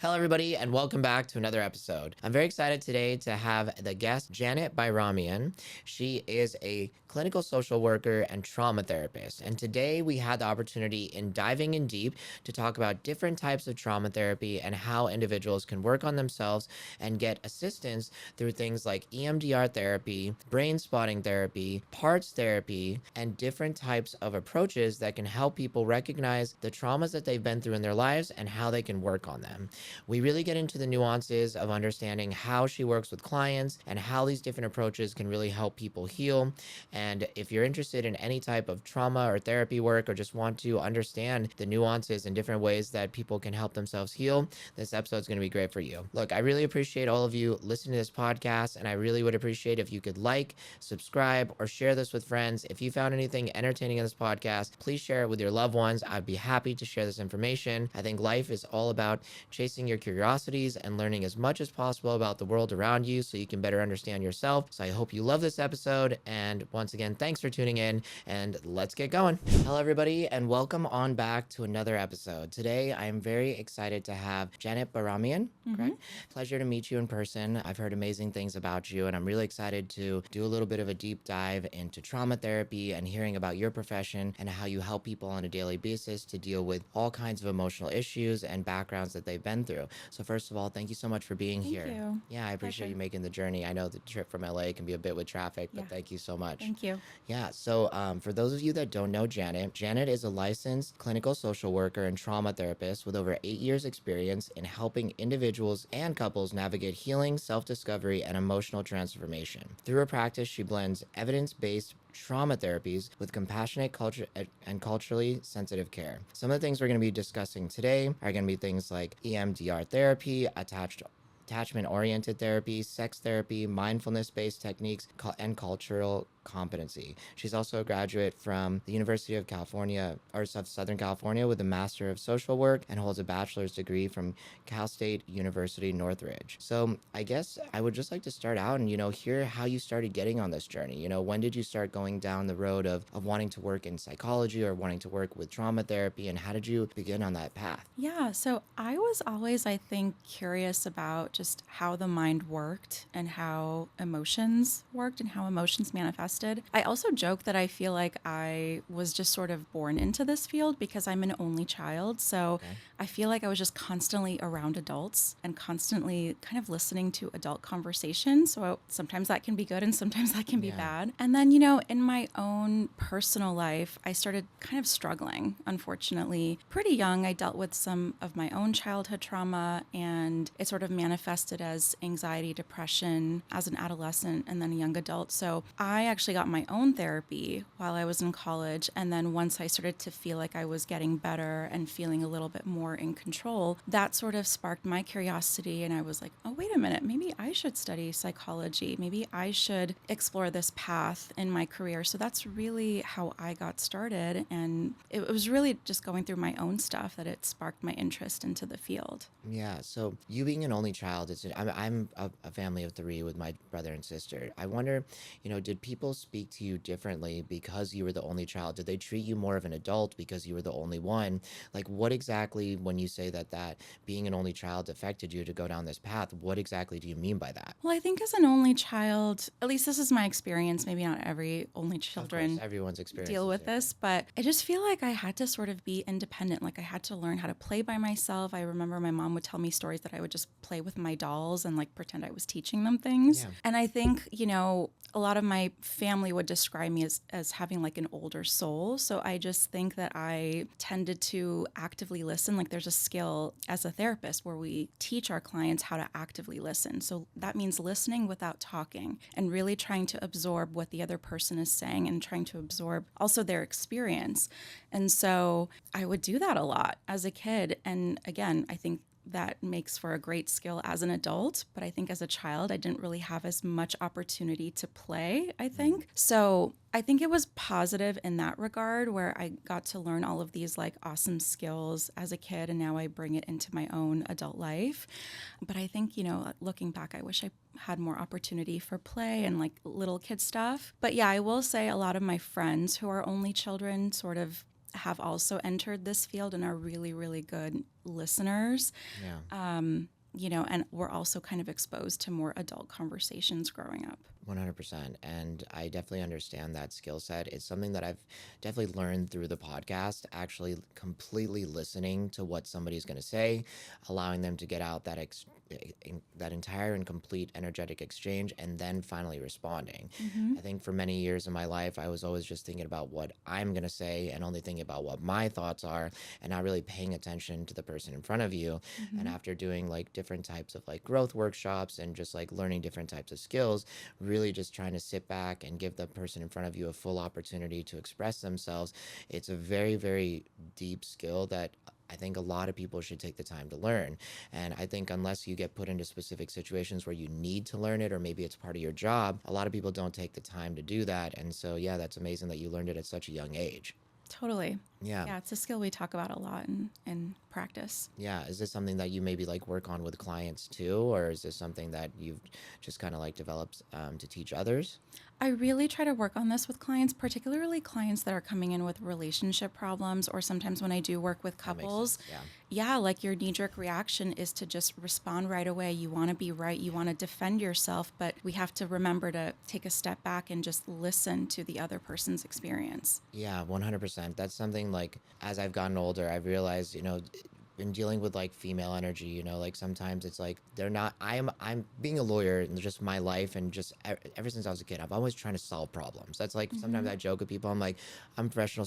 Hello, everybody, and welcome back to another episode. I'm very excited today to have the guest, Janet Bayramyan. She is a clinical social worker and trauma therapist. And today we had the opportunity in diving in deep to talk about different types of trauma therapy and how individuals can work on themselves and get assistance through things like EMDR therapy, brain spotting therapy, parts therapy, and different types of approaches that can help people recognize the traumas that they've been through in their lives and how they can work on them. We really get into the nuances of understanding how she works with clients and how these different approaches can really help people heal. And if you're interested in any type of trauma or therapy work or just want to understand the nuances and different ways that people can help themselves heal, this episode is going to be great for you. Look, I really appreciate all of you listening to this podcast, and I really would appreciate if you could like, subscribe, or share this with friends. If you found anything entertaining in this podcast, please share it with your loved ones. I'd be happy to share this information. I think life is all about chasing your curiosities and learning as much as possible about the world around you so you can better understand yourself. So I hope you love this episode. And once again, thanks for tuning in, and let's get going. Hello, everybody, and welcome on back to another episode. Today, I am very excited to have Janet Bayramyan. Correct? Pleasure to meet you in person. I've heard amazing things about you, and I'm really excited to do a little bit of a deep dive into trauma therapy and hearing about your profession and how you help people on a daily basis to deal with all kinds of emotional issues and backgrounds that they've been through. So first of all, thank you so much for being here. Thank you. Yeah, I appreciate you making the journey. I know the trip from LA can be a bit with traffic, but thank you so much. Thank you. Yeah, so for those of you that don't know Janet, Janet is a licensed clinical social worker and trauma therapist with over 8 years experience in helping individuals and couples navigate healing, self-discovery, and emotional transformation. Through her practice, she blends evidence-based trauma therapies with compassionate culture and culturally sensitive care. Some of the things we're going to be discussing today are going to be things like EMDR therapy, attachment-oriented therapy, sex therapy, mindfulness-based techniques, and cultural competency. She's also a graduate from the University of California, or of Southern California, with a Master of Social Work and holds a bachelor's degree from Cal State University, Northridge. So I guess I would just like to start out and, hear how you started getting on this journey. When did you start going down the road of wanting to work in psychology or wanting to work with trauma therapy, and how did you begin on that path? Yeah, so I was always, I think, curious about just how the mind worked and how emotions worked and how emotions manifested. I also joke that I feel like I was just sort of born into this field because I'm an only child. So I feel like I was just constantly around adults and constantly kind of listening to adult conversations. So sometimes that can be good and sometimes that can be bad. And then, in my own personal life, I started kind of struggling, unfortunately. Pretty young, I dealt with some of my own childhood trauma, and it sort of manifested as anxiety, depression as an adolescent and then a young adult. So I actually got my own therapy while I was in college. And then once I started to feel like I was getting better and feeling a little bit more in control, that sort of sparked my curiosity. And I was like, oh, wait a minute, maybe I should study psychology. Maybe I should explore this path in my career. So that's really how I got started. And it was really just going through my own stuff that it sparked my interest into the field. Yeah, so you being an only child, I'm a family of 3 with my brother and sister. I wonder, did people speak to you differently because you were the only child? Did they treat you more of an adult because you were the only one? Like, what exactly, when you say that being an only child affected you to go down this path, what exactly do you mean by that? Well, I think as an only child, at least this is my experience, maybe not every only children Of course, everyone's experience deal with this, but I just feel like I had to sort of be independent. Like I had to learn how to play by myself. I remember my mom would tell me stories that I would just play with my dolls and like pretend I was teaching them things. Yeah. And I think, a lot of my family would describe me as having like an older soul. So I just think that I tended to actively listen. Like there's a skill as a therapist where we teach our clients how to actively listen. So that means listening without talking and really trying to absorb what the other person is saying and trying to absorb also their experience. And so I would do that a lot as a kid. And again, I think that makes for a great skill as an adult. But I think as a child, I didn't really have as much opportunity to play, I think. So I think it was positive in that regard, where I got to learn all of these like awesome skills as a kid, and now I bring it into my own adult life. But I think, looking back, I wish I had more opportunity for play and like little kid stuff. But yeah, I will say a lot of my friends who are only children sort of have also entered this field and are really, really good listeners. Yeah. And we're also kind of exposed to more adult conversations growing up. 100%. And I definitely understand that skill set. It's something that I've definitely learned through the podcast, actually completely listening to what somebody's going to say, allowing them to get out that entire and complete energetic exchange, and then finally responding. Mm-hmm. I think for many years in my life, I was always just thinking about what I'm going to say and only thinking about what my thoughts are and not really paying attention to the person in front of you. And Mm-hmm. after doing like different types of like growth workshops and just like learning different types of skills, really just trying to sit back and give the person in front of you a full opportunity to express themselves. It's a very, very deep skill that I think a lot of people should take the time to learn. And I think unless you get put into specific situations where you need to learn it, or maybe it's part of your job, a lot of people don't take the time to do that. And so, yeah, that's amazing that you learned it at such a young age. Totally. Yeah. Yeah, it's a skill we talk about a lot in practice. Yeah. Is this something that you maybe like work on with clients too? Or is this something that you've just kind of like developed to teach others? I really try to work on this with clients, particularly clients that are coming in with relationship problems, or sometimes when I do work with That makes couples. sense. Yeah. Yeah, like your knee jerk reaction is to just respond right away. You want to be right, you want to defend yourself, but we have to remember to take a step back and just listen to the other person's experience. Yeah, 100%. That's something like as I've gotten older, I've realized, in dealing with like female energy, like sometimes it's like they're not I'm being a lawyer and just my life and just ever since I was a kid, I'm always trying to solve problems. That's like sometimes Mm-hmm. I joke with people, I'm like, I'm a professional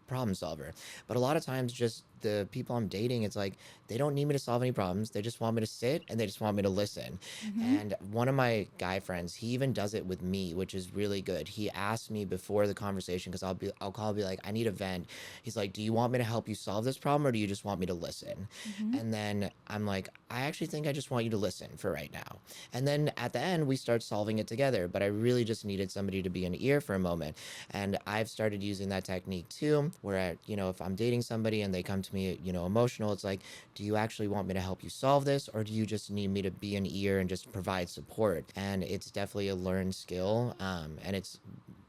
problem solver. But a lot of times just the people I'm dating, it's like they don't need me to solve any problems. They just want me to sit and they just want me to listen. Mm-hmm. And one of my guy friends, he even does it with me, which is really good. He asked me before the conversation because I'll call, be like, I need a vent. He's like, do you want me to help you solve this problem or do you just want me to listen? Mm-hmm. And then I'm like, I actually think I just want you to listen for right now. And then at the end, we start solving it together. But I really just needed somebody to be an ear for a moment. And I've started using that technique too, where, if I'm dating somebody and they come to me, emotional, it's like, do you actually want me to help you solve this? Or do you just need me to be an ear and just provide support? And it's definitely a learned skill. And it's,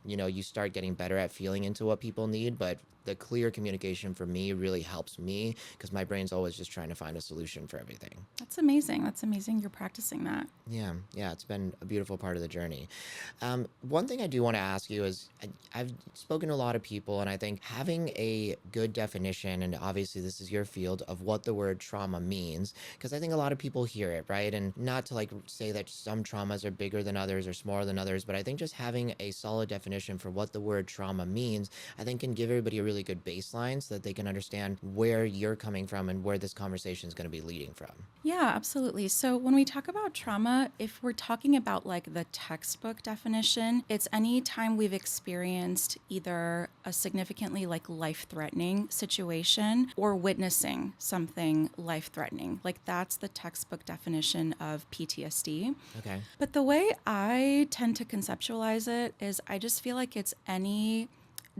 you start getting better at feeling into what people need, but the clear communication for me really helps me because my brain's always just trying to find a solution for everything. That's amazing. That's amazing. You're practicing that. Yeah, it's been a beautiful part of the journey. One thing I do want to ask you is I've spoken to a lot of people, and I think having a good definition, and obviously this is your field, of what the word trauma means, because I think a lot of people hear it, right? And not to like say that some traumas are bigger than others or smaller than others, but I think just having a solid definition for what the word trauma means, I think can give everybody a really good baseline so that they can understand where you're coming from and where this conversation is going to be leading from. Yeah, absolutely. So when we talk about trauma, if we're talking about like the textbook definition, it's any time we've experienced either a significantly like life-threatening situation or witnessing something life-threatening. Like that's the textbook definition of PTSD. Okay. But the way I tend to conceptualize it is I just feel like it's any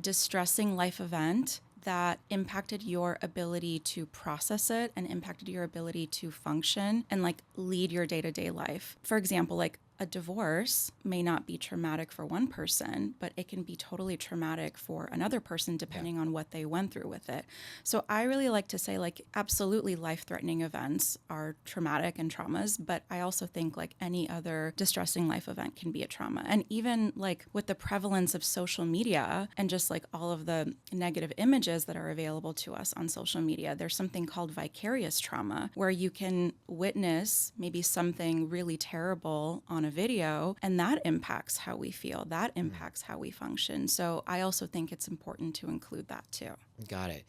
distressing life event that impacted your ability to process it and impacted your ability to function and like lead your day-to-day life. For example, like a divorce may not be traumatic for one person, but it can be totally traumatic for another person depending on what they went through with it. So I really like to say like absolutely life-threatening events are traumatic and traumas, but I also think like any other distressing life event can be a trauma. And even like with the prevalence of social media and just like all of the negative images that are available to us on social media, there's something called vicarious trauma where you can witness maybe something really terrible on a video, and that impacts how we feel, that impacts how we function. So I also think it's important to include that too. Got it.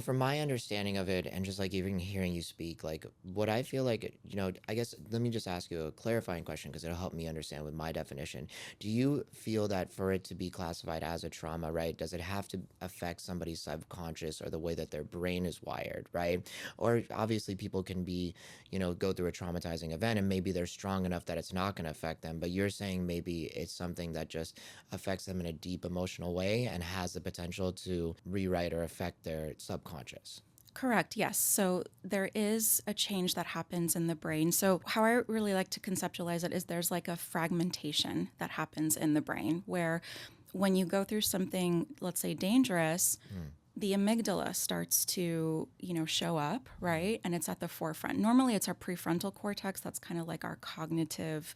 From my understanding of it and just like even hearing you speak, like what I feel like, I guess let me just ask you a clarifying question because it'll help me understand with my definition. Do you feel that for it to be classified as a trauma, right, does it have to affect somebody's subconscious or the way that their brain is wired, right? Or obviously people can be, go through a traumatizing event and maybe they're strong enough that it's not going to affect them, but you're saying maybe it's something that just affects them in a deep emotional way and has the potential to rewrite or affect their subconscious. Correct, yes. So there is a change that happens in the brain. So how I really like to conceptualize it is there's like a fragmentation that happens in the brain where when you go through something, let's say dangerous, the amygdala starts to, show up, right? And it's at the forefront. Normally, it's our prefrontal cortex. That's kind of like our cognitive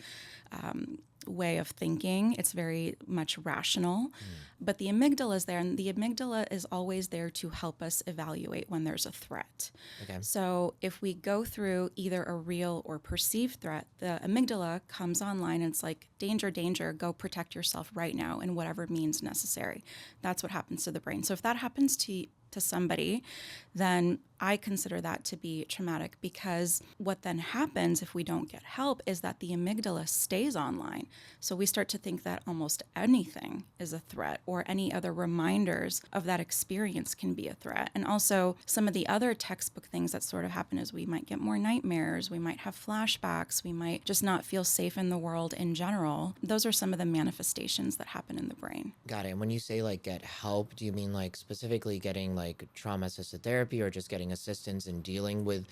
way of thinking. It's very much rational. But the amygdala is there, and the amygdala is always there to help us evaluate when there's a threat. Okay. So if we go through either a real or perceived threat, the amygdala comes online and it's like, danger, danger, go protect yourself right now in whatever means necessary. That's what happens to the brain. So if that happens to somebody, then I consider that to be traumatic, because what then happens if we don't get help is that the amygdala stays online. So we start to think that almost anything is a threat, or any other reminders of that experience can be a threat. And also some of the other textbook things that sort of happen is we might get more nightmares, we might have flashbacks, we might just not feel safe in the world in general. Those are some of the manifestations that happen in the brain. Got it. And when you say like get help, do you mean like specifically getting like trauma assisted therapy, or just getting assistance in dealing with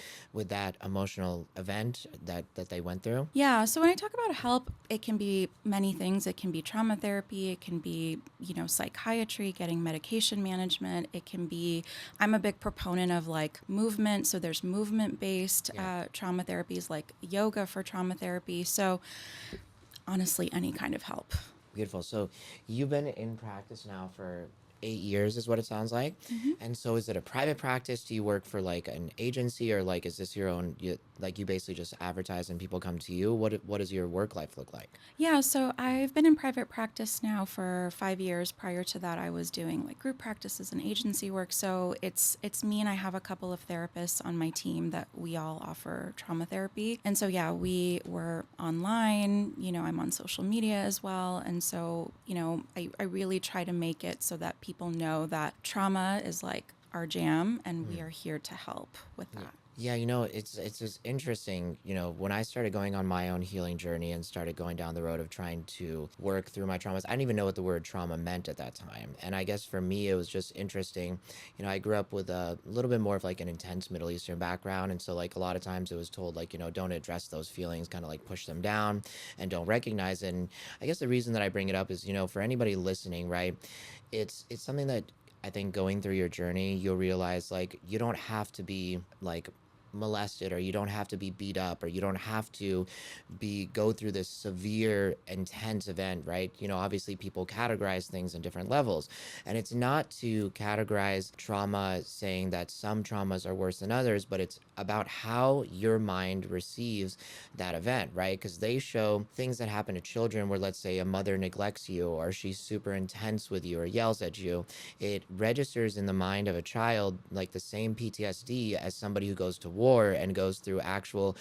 that emotional event that they went through? Yeah, so when I talk about help, it can be many things. It can be trauma therapy, it can be, psychiatry, getting medication management. It can be, I'm a big proponent of like movement. So there's movement based trauma therapies, like yoga for trauma therapy. So honestly, any kind of help. Beautiful. So you've been in practice now for 8 years, is what it sounds like. And so is it a private practice? Do you work for like an agency, or like is this your own, like you basically just advertise and people come to you? What does your work life look like? Yeah, so I've been in private practice now for 5 years. Prior to that, I was doing like group practices and agency work. So it's me, and I have a couple of therapists on my team that we all offer trauma therapy. And so yeah, we were online. I'm on social media as well, and so I really try to make it so that people know that trauma is like our jam, and we are here to help with that. Yeah, it's just interesting. When I started going on my own healing journey and started going down the road of trying to work through my traumas, I didn't even know what the word trauma meant at that time. And I guess for me, it was just interesting. I grew up with a little bit more of like an intense Middle Eastern background. And so like a lot of times it was told like, don't address those feelings, kind of like push them down and don't recognize it. And I guess the reason that I bring it up is, for anybody listening, right, it's something that I think going through your journey, you'll realize like you don't have to be like molested, or you don't have to be beat up, or you don't have to go through this severe intense event, right? Obviously people categorize things in different levels, and it's not to categorize trauma saying that some traumas are worse than others, but it's about how your mind receives that event, right? Because they show things that happen to children where, let's say, a mother neglects you, or she's super intense with you, or yells at you. It registers in the mind of a child like the same PTSD as somebody who goes to war and goes through actual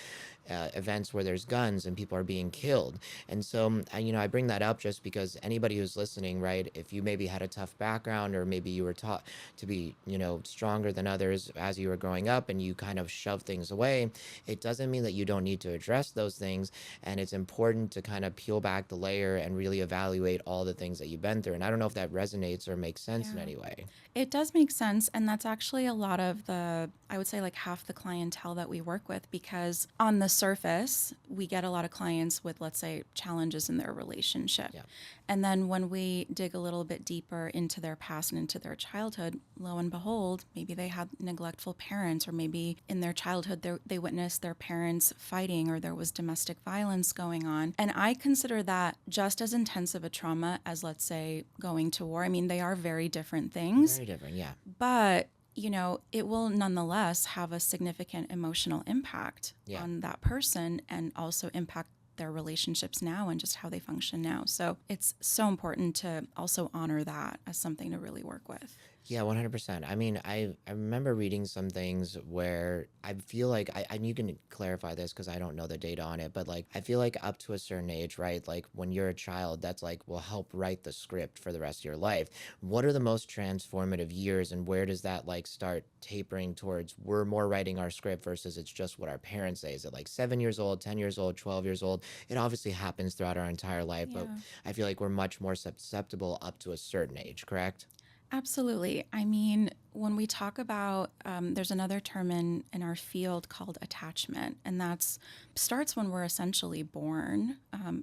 events where there's guns and people are being killed. And so, I bring that up just because anybody who's listening, right, if you maybe had a tough background, or maybe you were taught to be, stronger than others as you were growing up, and you kind of shove things away, it doesn't mean that you don't need to address those things. And it's important to kind of peel back the layer and really evaluate all the things that you've been through. And I don't know if that resonates or makes sense in any way. It does make sense. And that's actually a lot of I would say like half the clientele that we work with, because on the surface, we get a lot of clients with, let's say, challenges in their relationship. Yeah. And then when we dig a little bit deeper into their past and into their childhood, lo and behold, maybe they had neglectful parents, or maybe in their childhood they witnessed their parents fighting, or there was domestic violence going on. And I consider that just as intense of a trauma as, let's say, going to war. I mean, they are very different things. Very different, yeah. But it will nonetheless have a significant emotional impact on that person, and also impact their relationships now and just how they function now. So it's so important to also honor that as something to really work with. Yeah, 100%. I mean, I remember reading some things where I feel like, and you can clarify this because I don't know the data on it, but like, I feel like up to a certain age, right? Like when you're a child, that's like, will help write the script for the rest of your life. What are the most transformative years, and where does that like start tapering towards we're more writing our script versus it's just what our parents say? Is it like 7 years old, 10 years old, 12 years old? It obviously happens throughout our entire life, but I feel like we're much more susceptible up to a certain age, correct? Absolutely. I mean, when we talk about, there's another term in our field called attachment, and that's starts when we're essentially born,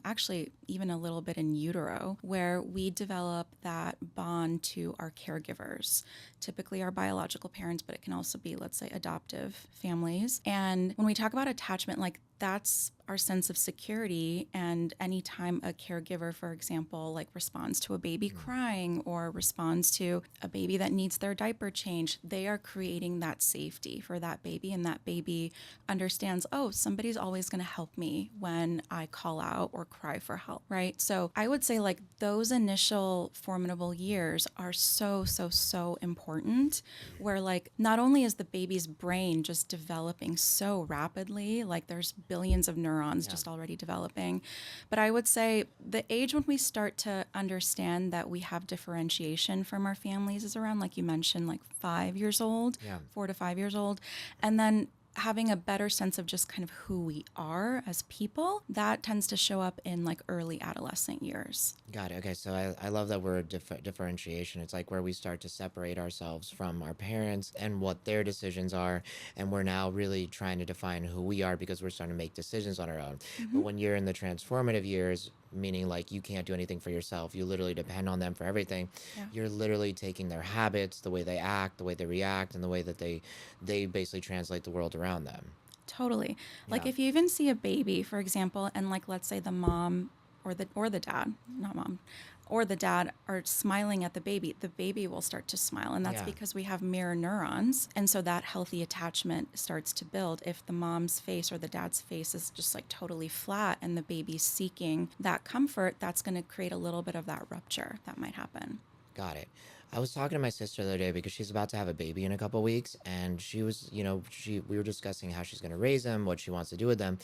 actually even a little bit in utero, where we develop that bond to our caregivers, typically our biological parents, but it can also be, let's say, adoptive families. And when we talk about attachment, like that's our sense of security. And anytime a caregiver, for example, like responds to a baby crying or responds to a baby that needs their diaper changed, they are creating that safety for that baby. And that baby understands, oh, somebody's always going to help me when I call out or cry for help, right? So I would say like those initial formidable years are so, so, so important, where like not only is the baby's brain just developing so rapidly, like there's billions of neurons just already developing. But I would say the age when we start to understand that we have differentiation from our families is around, like you mentioned, like 5 years old, Yeah. 4 to 5 years old. And then having a better sense of just kind of who we are as people, that tends to show up in like early adolescent years. Got it. Okay, so I love that word differentiation. It's like where we start to separate ourselves from our parents and what their decisions are, and we're now really trying to define who we are because we're starting to make decisions on our own. But Hmm. when you're in the transformative years, meaning like you can't do anything for yourself, you literally depend on them for everything. Yeah. You're literally taking their habits, the way they act, the way they react, and the way that they basically translate the world around them. Totally. Like Yeah. if you even see a baby, for example, and like let's say the mom or the dad, not mom, or the dad are smiling at the baby will start to smile. And that's Yeah. because we have mirror neurons. And so that healthy attachment starts to build. If the mom's face or the dad's face is just like totally flat and the baby's seeking that comfort, that's going to create a little bit of that rupture that might happen. Got it. I was talking to my sister the other day because she's about to have a baby in a couple weeks, and she was, we were discussing how she's going to raise them, what she wants to do with them.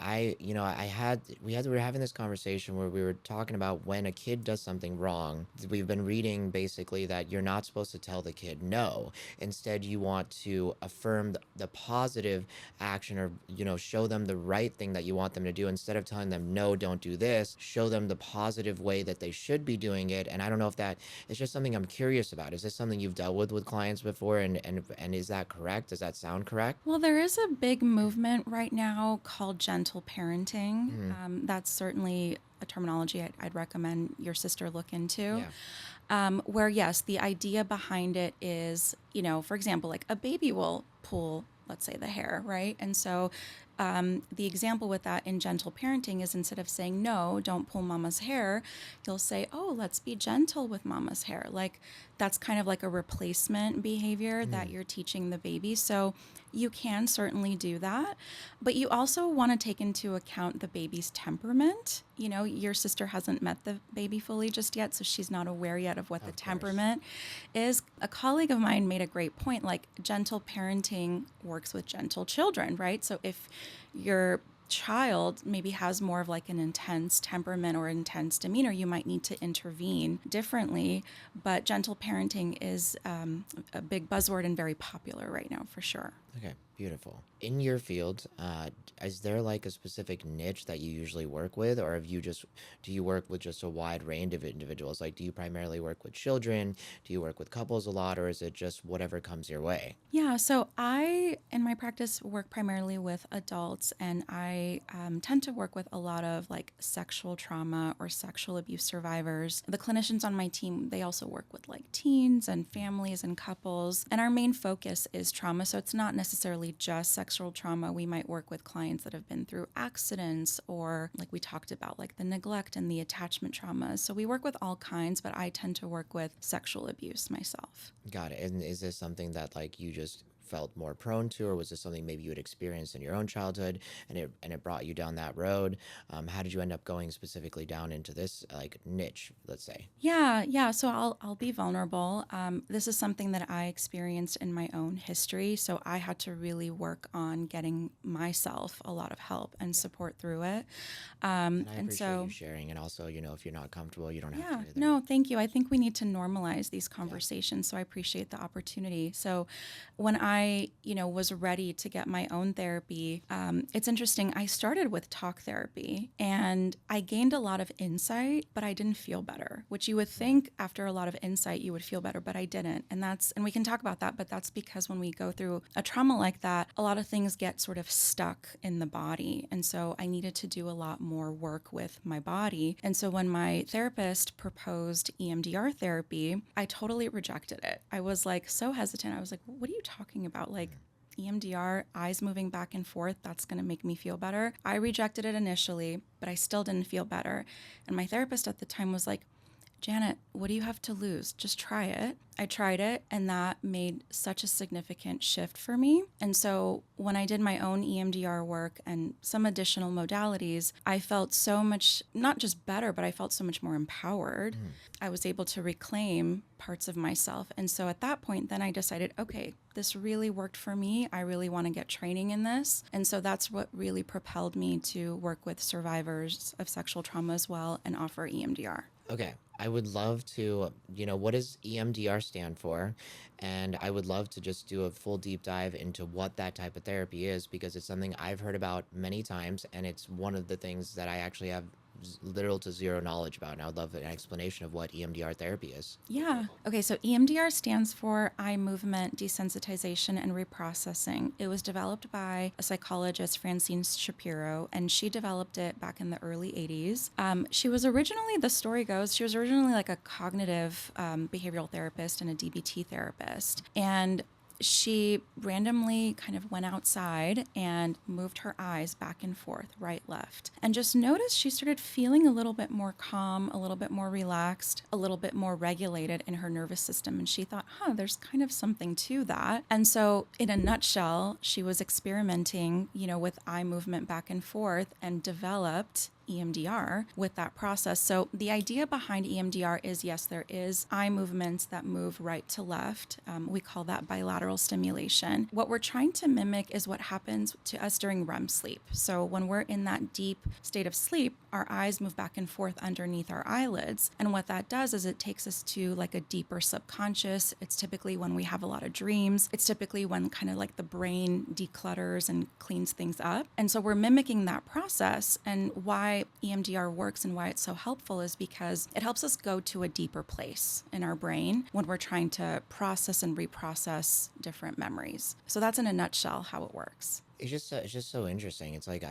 We were having this conversation where we were talking about when a kid does something wrong. We've been reading basically that you're not supposed to tell the kid no. Instead, you want to affirm the positive action, or show them the right thing that you want them to do. Instead of telling them no, don't do this, show them the positive way that they should be doing it. And I don't know if that it's just something I'm curious about. Is this something you've dealt with clients before? And is that correct? Does that sound correct? Well, there is a big movement right now called gentle parenting. Hmm. That's certainly a terminology I'd recommend your sister look into. Yeah. Where, yes, the idea behind it is, for example, like a baby will pull, let's say, the hair, right? And so the example with that in gentle parenting is instead of saying, no, don't pull mama's hair, you'll say, oh, let's be gentle with mama's hair. Like that's kind of like a replacement behavior that you're teaching the baby. So you can certainly do that. But you also want to take into account the baby's temperament. Your sister hasn't met the baby fully just yet, so she's not aware yet of what the Of course. temperament is. A colleague of mine made a great point, like gentle parenting works with gentle children, right? So if your child maybe has more of like an intense temperament or intense demeanor, you might need to intervene differently. But gentle parenting is a big buzzword and very popular right now for sure. Okay, beautiful. In your field, is there like a specific niche that you usually work with, or do you work with just a wide range of individuals? Like, do you primarily work with children? Do you work with couples a lot, or is it just whatever comes your way? Yeah, so I, in my practice, work primarily with adults, and I tend to work with a lot of like sexual trauma or sexual abuse survivors. The clinicians on my team, they also work with like teens and families and couples, and our main focus is trauma. So it's not necessarily just sexual trauma. We might work with clients that have been through accidents, or like we talked about, like the neglect and the attachment traumas. So we work with all kinds, but I tend to work with sexual abuse myself. Got it. And is this something that like you just felt more prone to, or was this something maybe you had experienced in your own childhood and it brought you down that road? How did you end up going specifically down into this like niche, let's say? Yeah. So I'll be vulnerable. This is something that I experienced in my own history. So I had to really work on getting myself a lot of help and support through it. And I And appreciate so you sharing. And also, if you're not comfortable, you don't have yeah, to either. no, thank you. I think we need to normalize these conversations. So I appreciate the opportunity. So when I I, was ready to get my own therapy, it's interesting. I started with talk therapy and I gained a lot of insight, but I didn't feel better, which you would think after a lot of insight, you would feel better, but I didn't. And we can talk about that, but that's because when we go through a trauma like that, a lot of things get sort of stuck in the body. And so I needed to do a lot more work with my body. And so when my therapist proposed EMDR therapy, I totally rejected it. I was like so hesitant. I was like, what are you talking about? Like, EMDR, eyes moving back and forth, that's going to make me feel better. I rejected it initially, but I still didn't feel better. And my therapist at the time was like, Janet, what do you have to lose? Just try it. I tried it, and that made such a significant shift for me. And so when I did my own EMDR work and some additional modalities, I felt so much, not just better, but I felt so much more empowered. I was able to reclaim parts of myself. And so at that point, then I decided, okay, this really worked for me. I really want to get training in this. And so that's what really propelled me to work with survivors of sexual trauma as well and offer EMDR. Okay. I would love to, what does EMDR stand for? And I would love to just do a full deep dive into what that type of therapy is, because it's something I've heard about many times. And it's one of the things that I actually have little to zero knowledge about. And I would love an explanation of what EMDR therapy is. Yeah. Okay, so EMDR stands for eye movement desensitization and reprocessing. It was developed by a psychologist, Francine Shapiro, and she developed it back in the early 80s. She was originally, the story goes, she was originally like a cognitive behavioral therapist and a DBT therapist. And she randomly kind of went outside and moved her eyes back and forth, right, left, and just noticed she started feeling a little bit more calm, a little bit more relaxed, a little bit more regulated in her nervous system. And she thought, there's kind of something to that. And so in a nutshell, she was experimenting, with eye movement back and forth and developed EMDR with that process. So the idea behind EMDR is, yes, there is eye movements that move right to left. We call that bilateral stimulation. What we're trying to mimic is what happens to us during REM sleep. So when we're in that deep state of sleep, our eyes move back and forth underneath our eyelids. And what that does is it takes us to like a deeper subconscious. It's typically when we have a lot of dreams. It's typically when kind of like the brain declutters and cleans things up. And so we're mimicking that process. And why EMDR works and why it's so helpful is because it helps us go to a deeper place in our brain when we're trying to process and reprocess different memories. So that's in a nutshell how it works. It's just so interesting. It's like,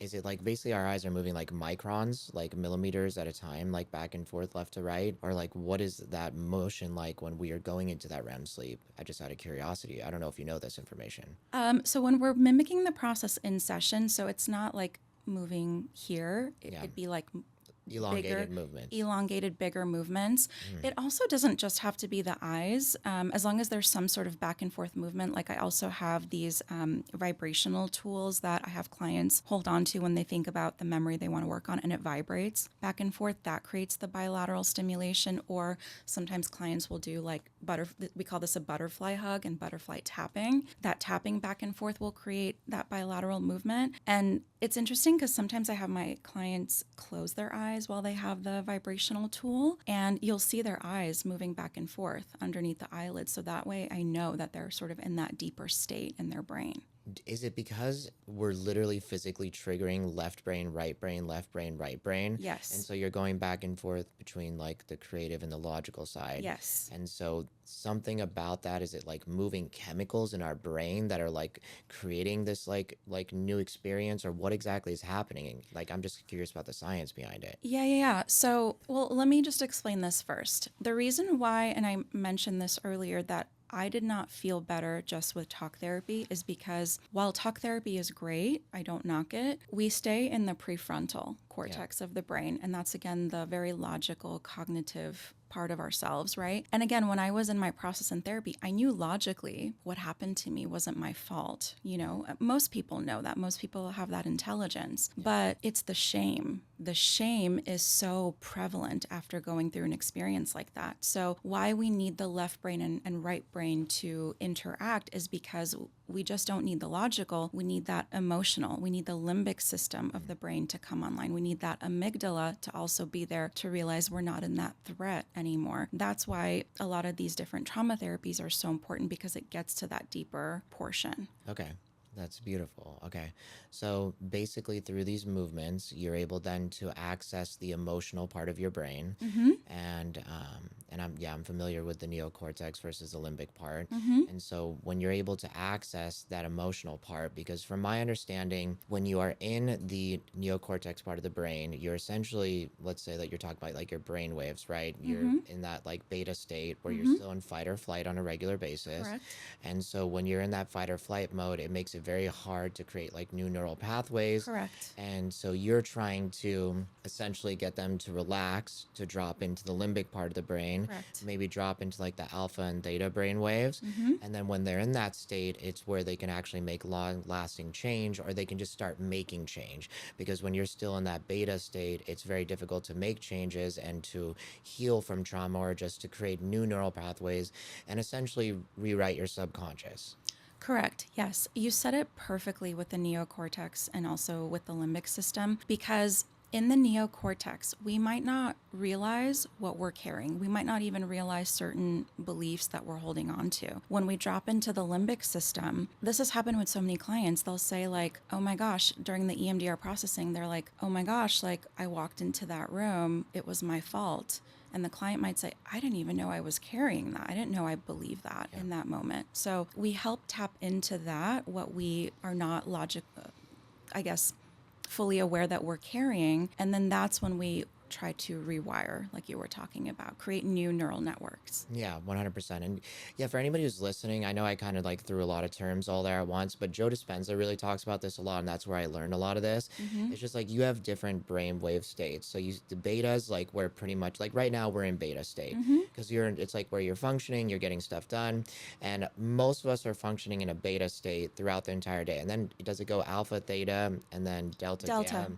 is it like basically our eyes are moving like microns, like millimeters at a time, like back and forth, left to right? Or like, what is that motion like when we are going into that REM sleep? I just out of curiosity. I don't know if you know this information. So when we're mimicking the process in session, so it's not like moving here, it'd be like elongated, bigger movements. It also doesn't just have to be the eyes. As long as there's some sort of back and forth movement. Like I also have these vibrational tools that I have clients hold on to when they think about the memory they want to work on, and it vibrates back and forth. That creates the bilateral stimulation. Or sometimes clients will do like we call this a butterfly hug and butterfly tapping. That tapping back and forth will create that bilateral movement. And it's interesting because sometimes I have my clients close their eyes while they have the vibrational tool, and you'll see their eyes moving back and forth underneath the eyelids. So that way I know that they're sort of in that deeper state in their brain. Is it because we're literally physically triggering left brain, right brain, left brain, right brain? Yes. And so you're going back and forth between like the creative and the logical side. Yes. And so something about that, is it like moving chemicals in our brain that are like creating this like new experience, or what exactly is happening? Like, I'm just curious about the science behind it. Yeah. So, well, let me just explain this first. The reason why, and I mentioned this earlier, that I did not feel better just with talk therapy is because while talk therapy is great, I don't knock it, we stay in the prefrontal cortex of the brain. And that's, again, the very logical, cognitive part of ourselves, right? And again, when I was in my process in therapy, I knew logically what happened to me wasn't my fault. Most people know that. Most people have that intelligence, but it's the shame. The shame is so prevalent after going through an experience like that. So why we need the left brain and right brain to interact is because we just don't need the logical. We need that emotional. We need the limbic system of the brain to come online. We need that amygdala to also be there to realize we're not in that threat anymore. That's why a lot of these different trauma therapies are so important, because it gets to that deeper portion. Okay. That's beautiful. Okay. So basically, through these movements, you're able then to access the emotional part of your brain. And I'm familiar with the neocortex versus the limbic part. And so when you're able to access that emotional part, because from my understanding, when you are in the neocortex part of the brain, you're essentially, let's say that you're talking about like your brain waves, right? You're in that like beta state where you're still in fight or flight on a regular basis. Correct. And so when you're in that fight or flight mode, it makes it very hard to create like new neural pathways. Correct. And so you're trying to essentially get them to relax, to drop into the limbic part of the brain, Correct. maybe drop into like the alpha and theta brain waves. And then when they're in that state, it's where they can actually make long lasting change, or they can just start making change. Because when you're still in that beta state, it's very difficult to make changes and to heal from trauma, or just to create new neural pathways and essentially rewrite your subconscious. Correct. Yes. You said it perfectly with the neocortex and also with the limbic system, because in the neocortex, we might not realize what we're carrying. We might not even realize certain beliefs that we're holding on to. When we drop into the limbic system, this has happened with so many clients. They'll say like, oh my gosh, during the EMDR processing, they're like, oh my gosh, like I walked into that room, it was my fault. And the client might say, I didn't even know I was carrying that. I didn't know I believed that in that moment. So we help tap into that, what we are not fully aware that we're carrying. And then that's when we try to rewire, like you were talking about, create new neural networks. Yeah, 100%. And yeah, for anybody who's listening, I know I kind of like threw a lot of terms all there at once, but Joe Dispenza really talks about this a lot, and that's where I learned a lot of this. It's just like you have different brain wave states. So the beta is like where pretty much like right now we're in beta state, because it's like where you're functioning, you're getting stuff done, and most of us are functioning in a beta state throughout the entire day. And then does it go alpha, theta, and then delta, gamma?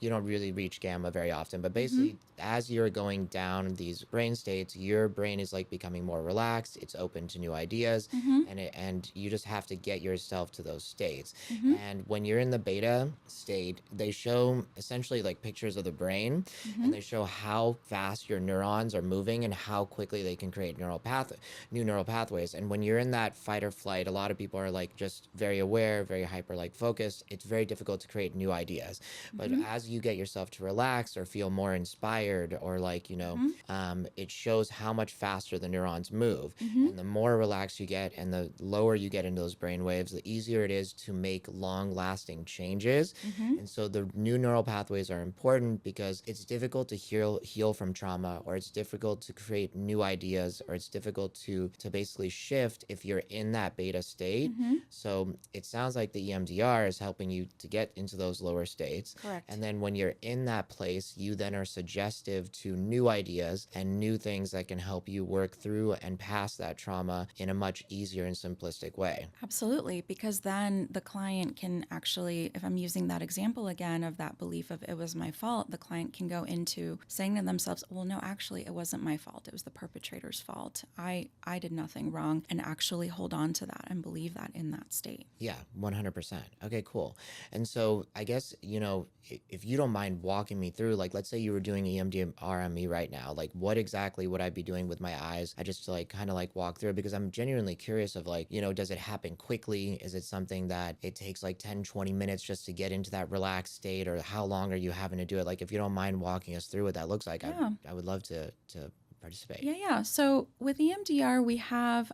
You don't really reach gamma very often, but basically as you're going down these brain states, your brain is like becoming more relaxed, it's open to new ideas, and you just have to get yourself to those states. And when you're in the beta state, they show essentially like pictures of the brain, and they show how fast your neurons are moving and how quickly they can create new neural pathways. And when you're in that fight or flight, a lot of people are like just very aware, very hyper like focused. It's very difficult to create new ideas. But as you get yourself to relax or feel more inspired, or like, it shows how much faster the neurons move. And the more relaxed you get and the lower you get into those brain waves, the easier it is to make long lasting changes. And so the new neural pathways are important, because it's difficult to heal from trauma, or it's difficult to create new ideas, or it's difficult to basically shift if you're in that beta state. So it sounds like the EMDR is helping you to get into those lower states. Correct. And then when you're in that place, you then are suggestive to new ideas and new things that can help you work through and pass that trauma in a much easier and simplistic way. Absolutely, because then the client can actually, if I'm using that example again of that belief of it was my fault, the client can go into saying to themselves, well, no, actually, it wasn't my fault. It was the perpetrator's fault. I did nothing wrong, and actually hold on to that and believe that in that state. Yeah, 100%. Okay, cool. And so I guess, if you don't mind walking me through, like, let's say you were doing EMDR on me right now, like what exactly would I be doing with my eyes? I just like kind of like walk through it, because I'm genuinely curious of like, does it happen quickly? Is it something that it takes like 10, 20 minutes just to get into that relaxed state, or how long are you having to do it? Like, if you don't mind walking us through what that looks like, Yeah. I would love to participate. Yeah. So with EMDR, we have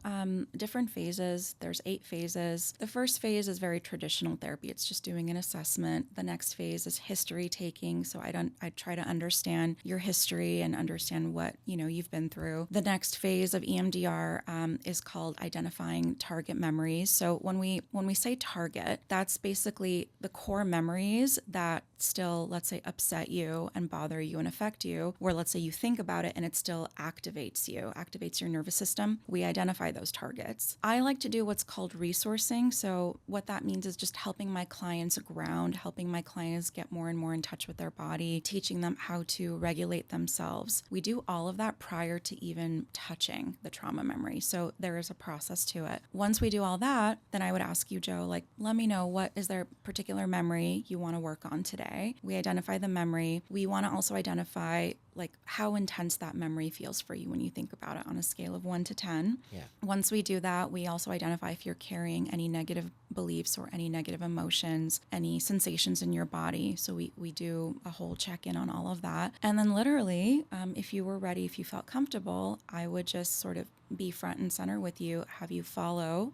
different phases. There's 8 phases. The first phase is very traditional therapy. It's just doing an assessment. The next phase is history taking. So I try to understand your history and understand what you've been through. The next phase of EMDR is called identifying target memories. So when we say target, that's basically the core memories that still, let's say, upset you and bother you and affect you, where let's say you think about it and it still activates your nervous system, we identify those targets. I like to do what's called resourcing. So what that means is just helping my clients ground, helping my clients get more and more in touch with their body, teaching them how to regulate themselves. We do all of that prior to even touching the trauma memory. So there is a process to it. Once we do all that, then I would ask you, Joe, like, let me know, what is there a particular memory you want to work on today? We identify the memory. We want to also identify like how intense that memory feels for you when you think about it on a scale of 1 to 10. Yeah. Once we do that, we also identify if you're carrying any negative beliefs or any negative emotions, any sensations in your body. So we do a whole check-in on all of that. And then literally, if you were ready, if you felt comfortable, I would just sort of be front and center with you, have you follow,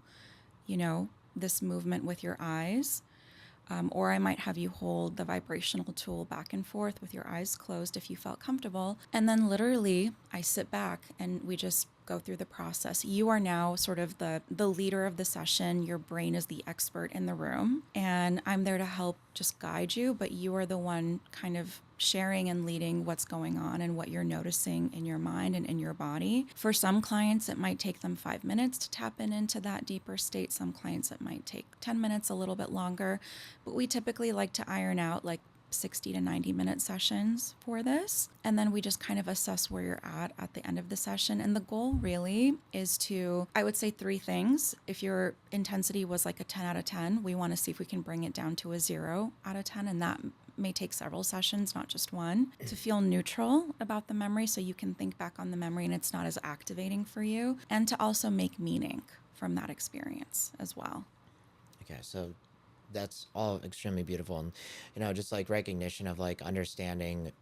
this movement with your eyes. Or I might have you hold the vibrational tool back and forth with your eyes closed if you felt comfortable. And then literally I sit back and we just go through the process. You are now sort of the leader of the session. Your brain is the expert in the room. And I'm there to help just guide you, but you are the one kind of sharing and leading what's going on and what you're noticing in your mind and in your body. For some clients, it might take them 5 minutes to tap into that deeper state. Some clients, it might take 10 minutes, a little bit longer. But we typically like to iron out like 60 to 90-minute sessions for this. And then we just kind of assess where you're at the end of the session. And the goal really is to, I would say 3 things. If your intensity was like a 10 out of 10, we want to see if we can bring it down to a 0 out of 10. And that may take several sessions, not just one, to feel neutral about the memory so you can think back on the memory and it's not as activating for you. And to also make meaning from that experience as well. Okay, so that's all extremely beautiful, and just like recognition of like understanding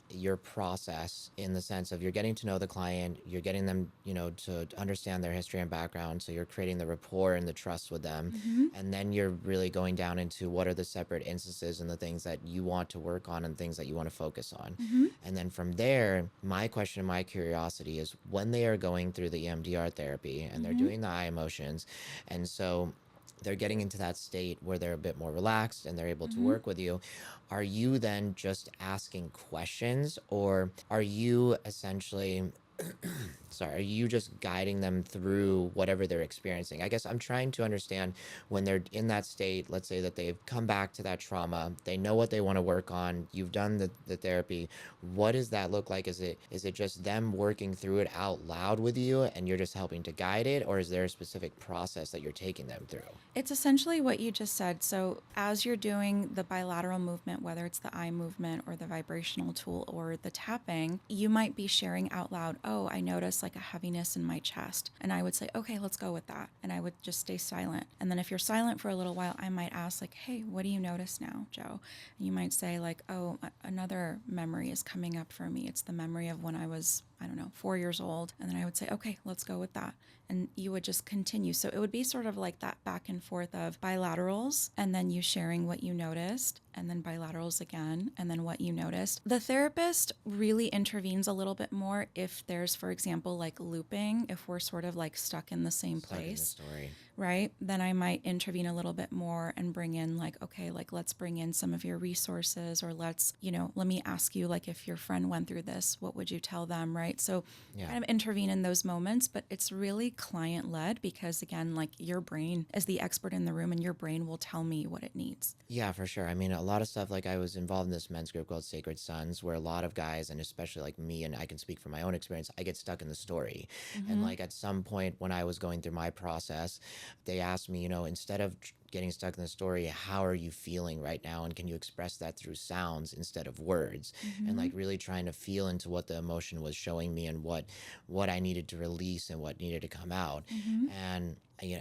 your process, in the sense of you're getting to know the client, you're getting them to understand their history and background, so you're creating the rapport and the trust with them. And then you're really going down into what are the separate instances and the things that you want to work on and things that you want to focus on. And then from there, my question, my curiosity is, when they are going through the EMDR therapy and they're doing the eye emotions, and so they're getting into that state where they're a bit more relaxed and they're able to work with you, are you then just asking questions, or are you essentially are you just guiding them through whatever they're experiencing? I guess I'm trying to understand, when they're in that state, let's say that they've come back to that trauma, they know what they want to work on, you've done the therapy, what does that look like? Is it just them working through it out loud with you and you're just helping to guide it, or is there a specific process that you're taking them through? It's essentially what you just said. So as you're doing the bilateral movement, whether it's the eye movement or the vibrational tool or the tapping, you might be sharing out loud, oh, I noticed like a heaviness in my chest. And I would say, okay, let's go with that. And I would just stay silent. And then if you're silent for a little while, I might ask like, hey, what do you notice now, Joe? And you might say like, oh, another memory is coming up for me. It's the memory of when I was, 4 years old. And then I would say, okay, let's go with that. And you would just continue. So it would be sort of like that back and forth of bilaterals, and then you sharing what you noticed, and then bilaterals again, and then what you noticed. The therapist really intervenes a little bit more if there's, for example, like looping, if we're sort of like stuck in the same place. Story. Right? Then I might intervene a little bit more and bring in like, okay, like let's bring in some of your resources, or let's, let me ask you, like, if your friend went through this, what would you tell them? Right? So kind of intervene in those moments, but it's really client led, because again, like, your brain is the expert in the room and your brain will tell me what it needs. Yeah, for sure. I mean, a lot of stuff, like I was involved in this men's group called Sacred Sons, where a lot of guys, and especially like me, and I can speak from my own experience, I get stuck in the story. And like at some point when I was going through my process, they asked me, instead of getting stuck in the story, how are you feeling right now? And can you express that through sounds instead of words? And like really trying to feel into what the emotion was showing me, and what I needed to release and what needed to come out. And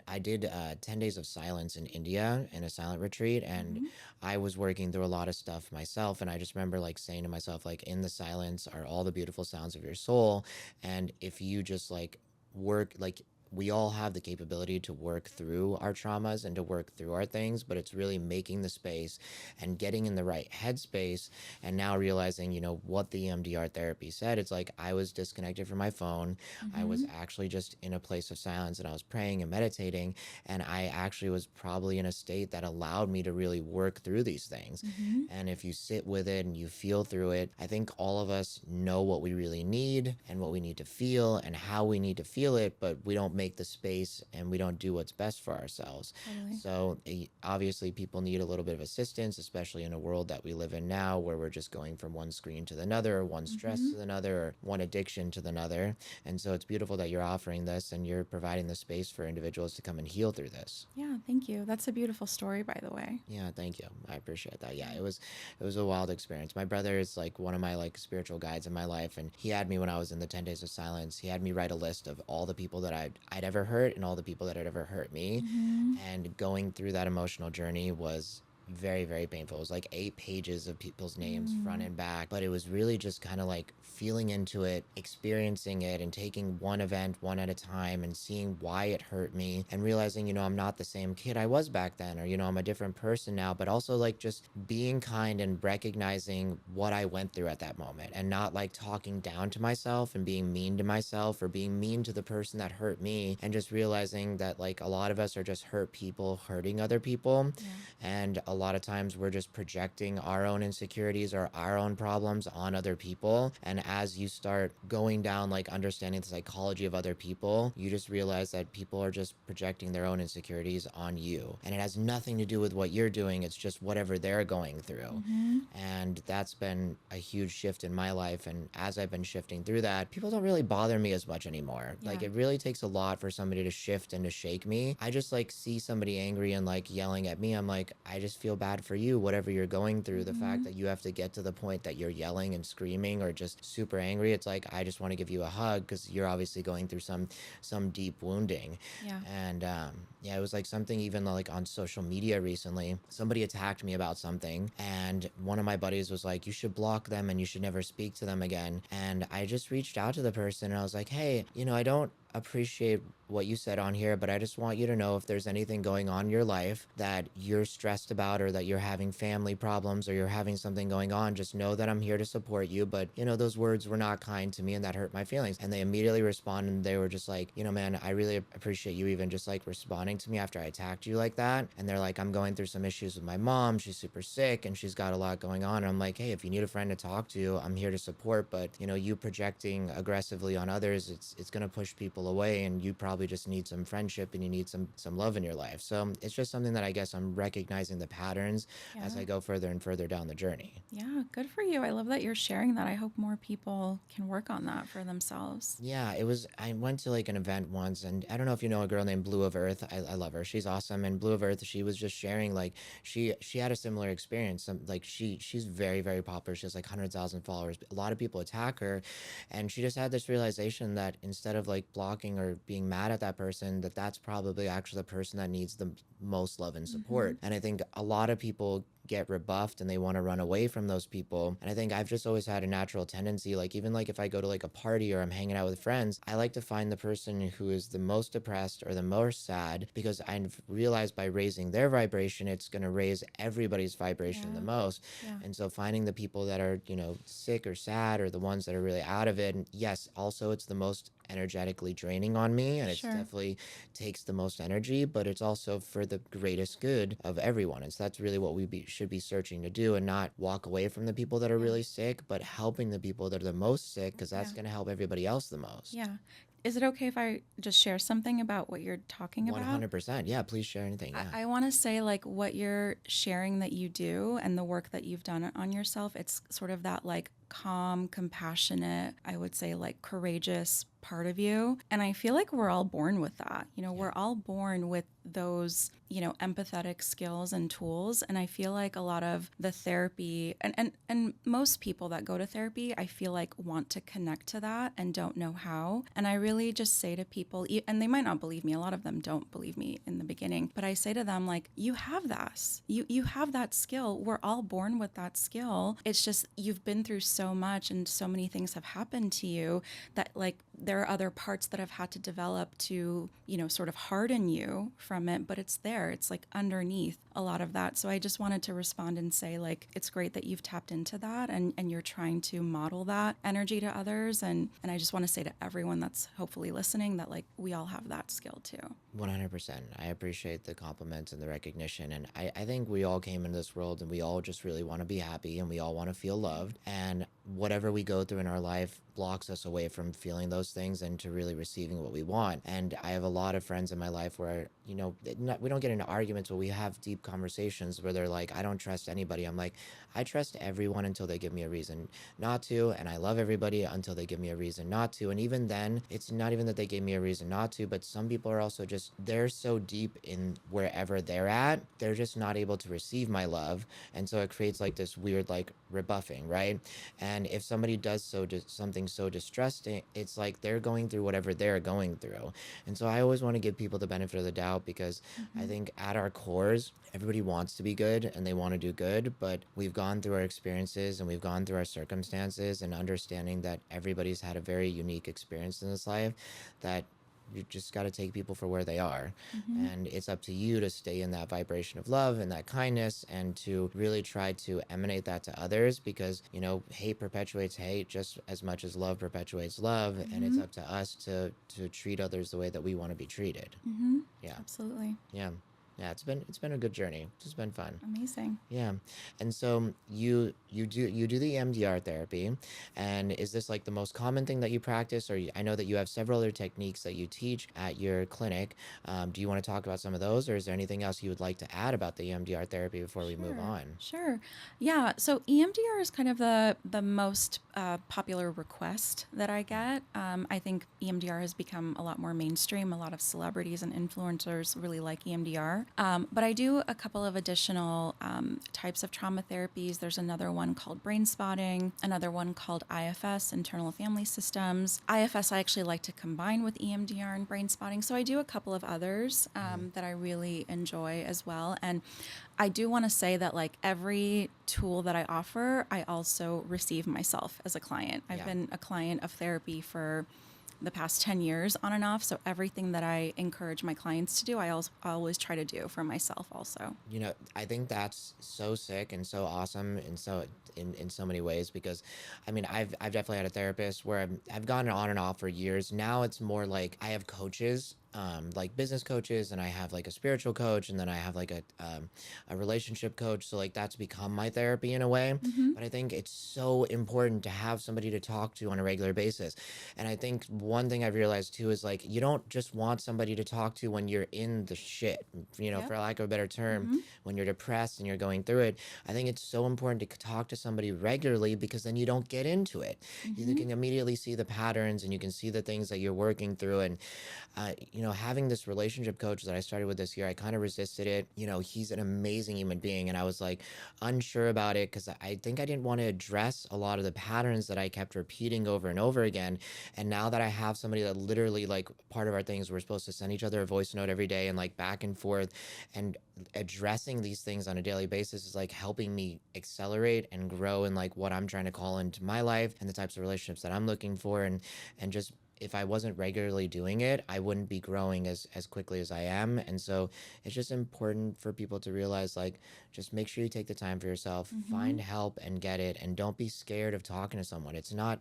I did 10 days of silence in India in a silent retreat, and I was working through a lot of stuff myself. And I just remember like saying to myself, like, in the silence are all the beautiful sounds of your soul. And if you just like work, like, we all have the capability to work through our traumas and to work through our things, but it's really making the space and getting in the right headspace. And now realizing, what the EMDR therapy said, it's like I was disconnected from my phone. I was Mm-hmm. actually just in a place of silence and I was praying and meditating. And I actually was probably in a state that allowed me to really work through these things. Mm-hmm. And if you sit with it and you feel through it, I think all of us know what we really need and what we need to feel and how we need to feel it, but we don't make the space and we don't do what's best for ourselves. Totally. So obviously people need a little bit of assistance, especially in a world that we live in now where we're just going from one screen to another, or one stress Mm-hmm. to another, or one addiction to another. And so it's beautiful that you're offering this and you're providing the space for individuals to come and heal through this. Yeah, thank you. That's a beautiful story, by the way. Yeah, thank you. I appreciate that. Yeah, it was a wild experience. My brother is like one of my like spiritual guides in my life, and he had me when I was in the 10 days of silence. He had me write a list of all the people that I'd ever hurt and all the people that had ever hurt me. Mm-hmm. And going through that emotional journey was very, very painful. It was like 8 pages of people's names front Mm. and back, but it was really just kind of like feeling into it, experiencing it, and taking one event one at a time and seeing why it hurt me and realizing, I'm not the same kid I was back then, or, I'm a different person now, but also like just being kind and recognizing what I went through at that moment and not like talking down to myself and being mean to myself or being mean to the person that hurt me, and just realizing that like a lot of us are just hurt people hurting other people. Yeah. And a lot of times we're just projecting our own insecurities or our own problems on other people. And as you start going down, like understanding the psychology of other people, you just realize that people are just projecting their own insecurities on you. And it has nothing to do with what you're doing. It's just whatever they're going through. Mm-hmm. And that's been a huge shift in my life. And as I've been shifting through that, people don't really bother me as much anymore. Like Yeah. it really takes a lot for somebody to shift and to shake me. I just like see somebody angry and like yelling at me. I'm like, I just feel bad for you, whatever you're going through. The Mm-hmm. fact that you have to get to the point that you're yelling and screaming or just super angry, it's like I just want to give you a hug because you're obviously going through some deep wounding. Yeah. And yeah, it was like something even like on social media recently, somebody attacked me about something, and one of my buddies was like, you should block them and you should never speak to them again. And I just reached out to the person and I was like, hey, I don't appreciate what you said on here, but I just want you to know if there's anything going on in your life that you're stressed about, or that you're having family problems, or you're having something going on, just know that I'm here to support you. But those words were not kind to me and that hurt my feelings. And they immediately responded and they were just like, man, I really appreciate you even just like responding to me after I attacked you like that. And they're like, I'm going through some issues with my mom. She's super sick and she's got a lot going on. And I'm like, hey, if you need a friend to talk to, I'm here to support. But you projecting aggressively on others, it's gonna push people away, and you probably just need some friendship and you need some love in your life. So it's just something that I guess I'm recognizing the patterns as Yeah. I go further and further down the journey. Yeah. Good for you. I love that you're sharing that. I hope more people can work on that for themselves. Yeah, I went to like an event once, and I don't know if you know a girl named Blue of Earth. I love her. She's awesome. And Blue of Earth, she was just sharing like she had a similar experience. Like she's very, very popular. She has like 100,000 followers. A lot of people attack her, and she just had this realization that instead of like blocking or being mad at that person, that's probably actually the person that needs the most love and Mm-hmm. support. And I think a lot of people get rebuffed and they want to run away from those people. And I think I've just always had a natural tendency, like even like if I go to like a party or I'm hanging out with friends, I like to find the person who is the most depressed or the most sad, because I've realized by raising their vibration, it's going to raise everybody's vibration the Yeah. most. Yeah. And so finding the people that are, sick or sad, or the ones that are really out of it. And yes, also it's the most energetically draining on me, and it's Sure. definitely takes the most energy, but it's also for the greatest good of everyone. And so that's really what should be searching to do, and not walk away from the people that are Yeah. really sick, but helping the people that are the most sick, because that's Yeah. going to help everybody else the most. Yeah. Is it okay if I just share something about what you're talking about? 100%. Yeah, please share anything. Yeah. I want to say, like, what you're sharing that you do and the work that you've done on yourself, it's sort of that, like, calm, compassionate, I would say, like, courageous part of you. And I feel like we're all born with that. We're all born with those, empathetic skills and tools. And I feel like a lot of the therapy and most people that go to therapy, I feel like want to connect to that and don't know how. And I really just say to people, and they might not believe me, a lot of them don't believe me in the beginning, but I say to them, like, you have this. You have that skill. We're all born with that skill. It's just you've been through so much and so many things have happened to you that like there are other parts that have had to develop to, you know, sort of harden you from it, but it's there. It's like underneath a lot of that. So I just wanted to respond and say like it's great that you've tapped into that and you're trying to model that energy to others. And I just want to say to everyone that's hopefully listening that like we all have that skill too. 100%. I appreciate the compliments and the recognition. And I think we all came into this world and we all just really want to be happy and we all want to feel loved. And whatever we go through in our life blocks us away from feeling those things and to really receiving what we want. And I have a lot of friends in my life where, you know, we don't get into arguments, but we have deep conversations where they're like, I don't trust anybody. I'm like, I trust everyone until they give me a reason not to. And I love everybody until they give me a reason not to. And even then, it's not even that they gave me a reason not to, but some people are also just, they're so deep in wherever they're at, they're just not able to receive my love. And so it creates like this weird, like rebuffing, right? And if somebody does something so distressing, it's like they're going through whatever they're going through. And so I always want to give people the benefit of the doubt because I think at our cores, everybody wants to be good and they want to do good, but we've gone through our experiences and we've gone through our circumstances and understanding that everybody's had a very unique experience in this life, that you just got to take people for where they are. And it's up to you to stay in that vibration of love and that kindness and to really try to emanate that to others because, you know, hate perpetuates hate just as much as love perpetuates love. And it's up to us to treat others the way that we want to be treated. Yeah. Absolutely. Yeah. Yeah, it's been a good journey. It's just been fun. Amazing. Yeah. And so you do the EMDR therapy, and is this like the most common thing that you practice, or I know that you have several other techniques that you teach at your clinic. Do you want to talk about some of those, or is there anything else you would like to add about the EMDR therapy before we move on? Sure. Yeah. So EMDR is kind of the most popular request that I get. I think EMDR has become a lot more mainstream. A lot of celebrities and influencers really like EMDR. But I do a couple of additional types of trauma therapies. There's another one called brain spotting, another one called IFS, internal family systems. IFS I actually like to combine with EMDR and brain spotting. So I do a couple of others that I really enjoy as well. And I do want to say that like every tool that I offer, I also receive myself as a client. I've been a client of therapy for the past 10 years on and off. So everything that I encourage my clients to do, I always try to do for myself also. You know, I think that's so sick and so awesome and so in so many ways because I mean I've definitely had a therapist where I've gone on and off for years. Now it's more like I have coaches, like business coaches, and I have like a spiritual coach, and then I have like a relationship coach. So like that's become my therapy in a way. But I think it's so important to have somebody to talk to on a regular basis. And I think one thing I've realized too is like you don't just want somebody to talk to when you're in the shit, you know, for lack of a better term, when you're depressed and you're going through it. I think it's so important to talk to somebody regularly because then you don't get into it. You can immediately see the patterns and you can see the things that you're working through. And you know, having this relationship coach that I started with this year, I kind of resisted it. You know, he's an amazing human being, and I was like unsure about it because I think I didn't want to address a lot of the patterns that I kept repeating over and over again. And now that I have somebody that literally, like, part of our things, we're supposed to send each other a voice note every day and like back and forth, and addressing these things on a daily basis is like helping me accelerate and grow in like what I'm trying to call into my life and the types of relationships that I'm looking for. And just, if I wasn't regularly doing it, I wouldn't be growing as quickly as I am. And so it's just important for people to realize, like, just make sure you take the time for yourself, find help and get it. And don't be scared of talking to someone. It's not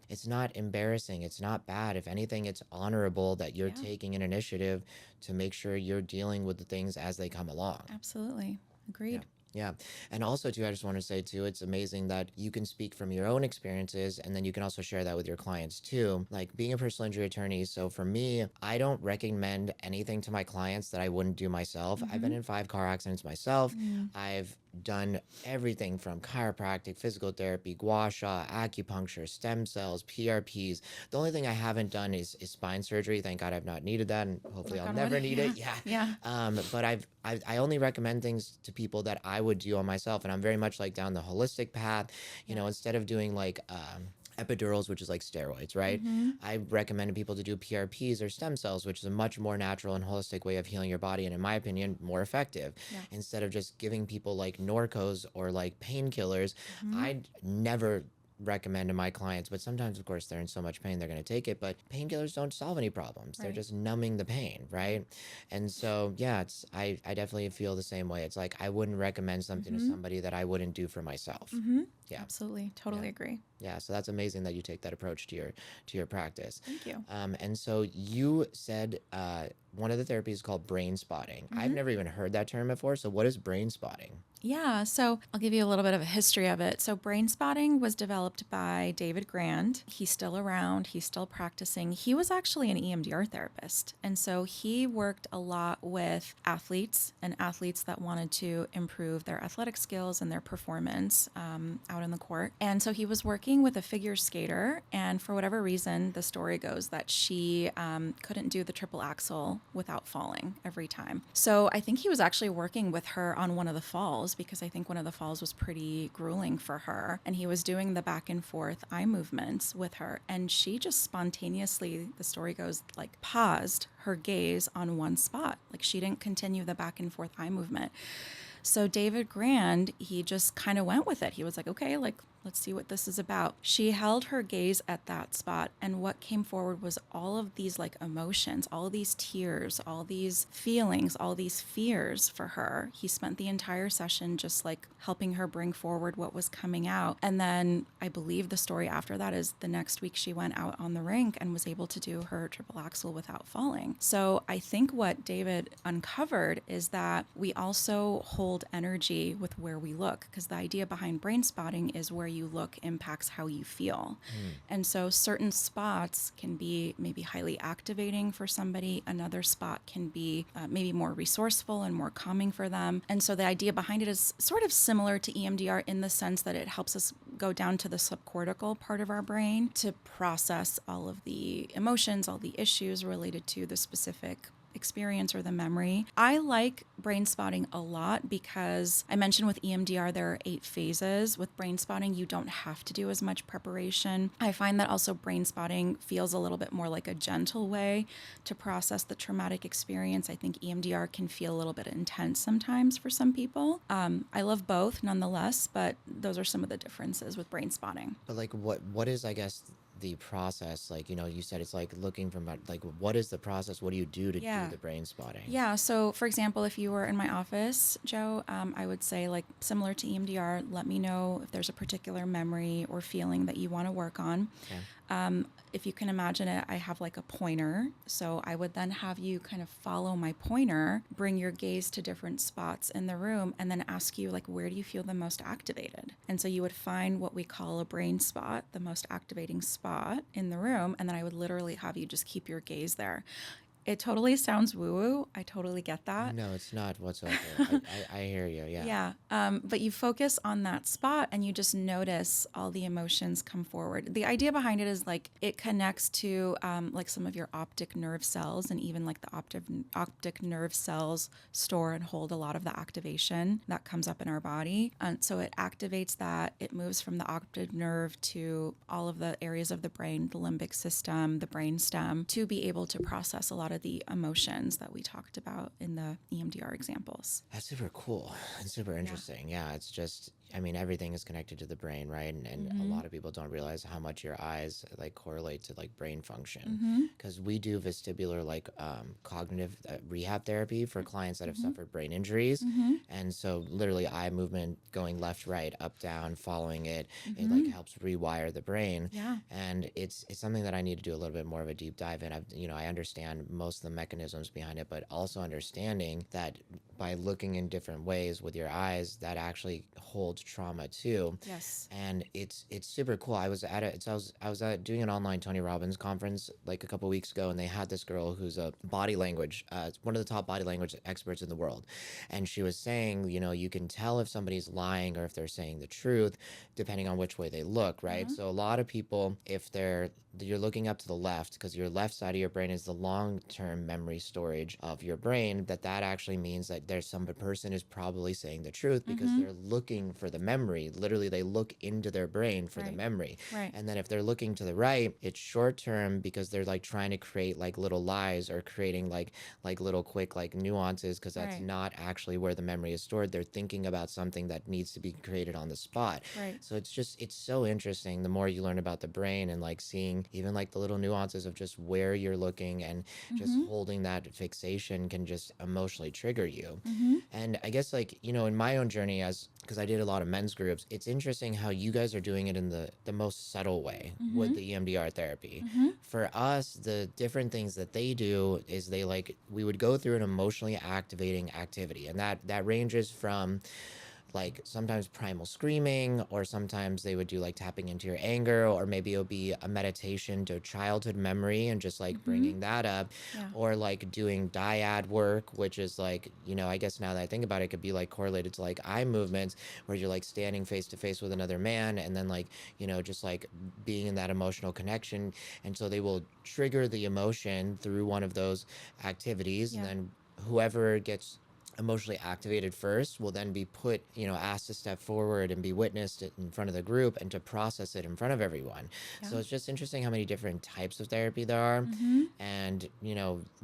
embarrassing. It's not bad. If anything, it's honorable that you're taking an initiative to make sure you're dealing with the things as they come along. Absolutely. Agreed. Yeah. And also, too, I just want to say, too, it's amazing that you can speak from your own experiences and then you can also share that with your clients, too. Like being a personal injury attorney. So for me, I don't recommend anything to my clients that I wouldn't do myself. I've been in 5 car accidents myself. I've done everything from chiropractic, physical therapy, gua sha, acupuncture, stem cells, PRPs. The only thing I haven't done is spine surgery. Thank God I've not needed that, and hopefully I'll never need it. But I only recommend things to people that I would do on myself, and I'm very much like down the holistic path. You know, instead of doing like epidurals, which is like steroids, right? I recommend people to do PRPs or stem cells, which is a much more natural and holistic way of healing your body, and in my opinion, more effective. Instead of just giving people like Norcos or like painkillers, I'd never recommend to my clients, but sometimes, of course, they're in so much pain, they're going to take it. But painkillers don't solve any problems. They're Right. just numbing the pain, right? And so, yeah, I definitely feel the same way. It's like I wouldn't recommend something to Mm-hmm. somebody that I wouldn't do for myself. Mm-hmm. Yeah. Absolutely. Yeah. Totally agree. Yeah, so that's amazing that you take that approach to your practice. Thank you. And so you said one of the therapies is called brain spotting. I've never even heard that term before. So what is brain spotting? Yeah, so I'll give you a little bit of a history of it. So, brain spotting was developed by David Grand. He's still around, he's still practicing. He was actually an EMDR therapist. And so, he worked a lot with athletes and athletes that wanted to improve their athletic skills and their performance out in the court. And so, he was working with a figure skater. And for whatever reason, the story goes that she couldn't do the triple axel without falling every time. So, I think he was actually working with her on one of the falls because I think one of the falls was pretty grueling for her. And he was doing the back and forth eye movements with her. And she just spontaneously, the story goes, like paused her gaze on one spot. Like she didn't continue the back and forth eye movement. So David Grand, he just kind of went with it. He was like, okay, like, let's see what this is about. She held her gaze at that spot. And what came forward was all of these like emotions, all these tears, all these feelings, all these fears for her. He spent the entire session just like helping her bring forward what was coming out. And then I believe the story after that is the next week she went out on the rink and was able to do her triple axel without falling. So I think what David uncovered is that we also hold energy with where we look, because the idea behind brain spotting is where you look impacts how you feel. And so certain spots can be maybe highly activating for somebody. Another spot can be maybe more resourceful and more calming for them. And so the idea behind it is sort of similar to EMDR in the sense that it helps us go down to the subcortical part of our brain to process all of the emotions, all the issues related to the specific experience or the memory. I like brain spotting a lot because I mentioned with EMDR there are 8 phases. With brain spotting, you don't have to do as much preparation. I find that also brain spotting feels a little bit more like a gentle way to process the traumatic experience. I think EMDR can feel a little bit intense sometimes for some people. I love both nonetheless, but those are some of the differences with brain spotting. But like what is, I guess, the process? Like, you said it's like looking from like, what is the process? What do you do to do the brain spotting? Yeah. So, for example, if you were in my office, Joe, I would say, like, similar to EMDR, let me know if there's a particular memory or feeling that you want to work on. Okay. If you can imagine it, I have like a pointer. So I would then have you kind of follow my pointer, bring your gaze to different spots in the room, and then ask you, like, where do you feel the most activated? And so you would find what we call a brain spot, the most activating spot in the room. And then I would literally have you just keep your gaze there. It totally sounds woo-woo. I totally get that. No, it's not whatsoever. I hear you. Yeah. Yeah. But you focus on that spot and you just notice all the emotions come forward. The idea behind it is like it connects to like some of your optic nerve cells, and even like the optic nerve cells store and hold a lot of the activation that comes up in our body. And so it activates that. It moves from the optic nerve to all of the areas of the brain, the limbic system, the brain stem, to be able to process a lot of the emotions that we talked about in the EMDR examples. That's super cool and super interesting. Yeah, it's just, I mean, everything is connected to the brain, right? And a lot of people don't realize how much your eyes like correlate to like brain function, because we do vestibular like cognitive rehab therapy for clients that have suffered brain injuries. And so literally eye movement going left, right, up, down, following it, it like helps rewire the brain. Yeah. And it's something that I need to do a little bit more of a deep dive in. I understand most of the mechanisms behind it, but also understanding that by looking in different ways with your eyes, that actually holds trauma too. Yes. And it's super cool. I was doing an online Tony Robbins conference like a couple weeks ago, and they had this girl who's a body language, one of the top body language experts in the world. And she was saying, you can tell if somebody's lying or if they're saying the truth, depending on which way they look, right? So a lot of people, if you're looking up to the left, because your left side of your brain is the long-term memory storage of your brain, that actually means that there's some person is probably saying the truth because Mm-hmm. they're looking for the memory. Literally, they look into their brain for the Right. memory. Right. And then if they're looking to the right, it's short term because they're like trying to create like little lies or creating like little quick like nuances because that's Right. not actually where the memory is stored. They're thinking about something that needs to be created on the spot. Right. So it's so interesting the more you learn about the brain and like seeing even like the little nuances of just where you're looking and just Mm-hmm. holding that fixation can just emotionally trigger you. Mm-hmm. And I guess like, in my own journey as because I did a lot of men's groups, it's interesting how you guys are doing it in the most subtle way Mm-hmm. with the EMDR therapy. Mm-hmm. For us, the different things that they do is we would go through an emotionally activating activity. And that ranges from like sometimes primal screaming, or sometimes they would do like tapping into your anger, or maybe it'll be a meditation to childhood memory and just like Mm-hmm. bringing that up, Yeah. or like doing dyad work, which is like, I guess now that I think about it, could be like correlated to like eye movements where you're like standing face to face with another man and then like, just like being in that emotional connection. And so they will trigger the emotion through one of those activities, and Yeah. then whoever gets emotionally activated first will then be put, asked to step forward and be witnessed in front of the group and to process it in front of everyone. Yeah. So it's just interesting how many different types of therapy there are. Mm-hmm. And,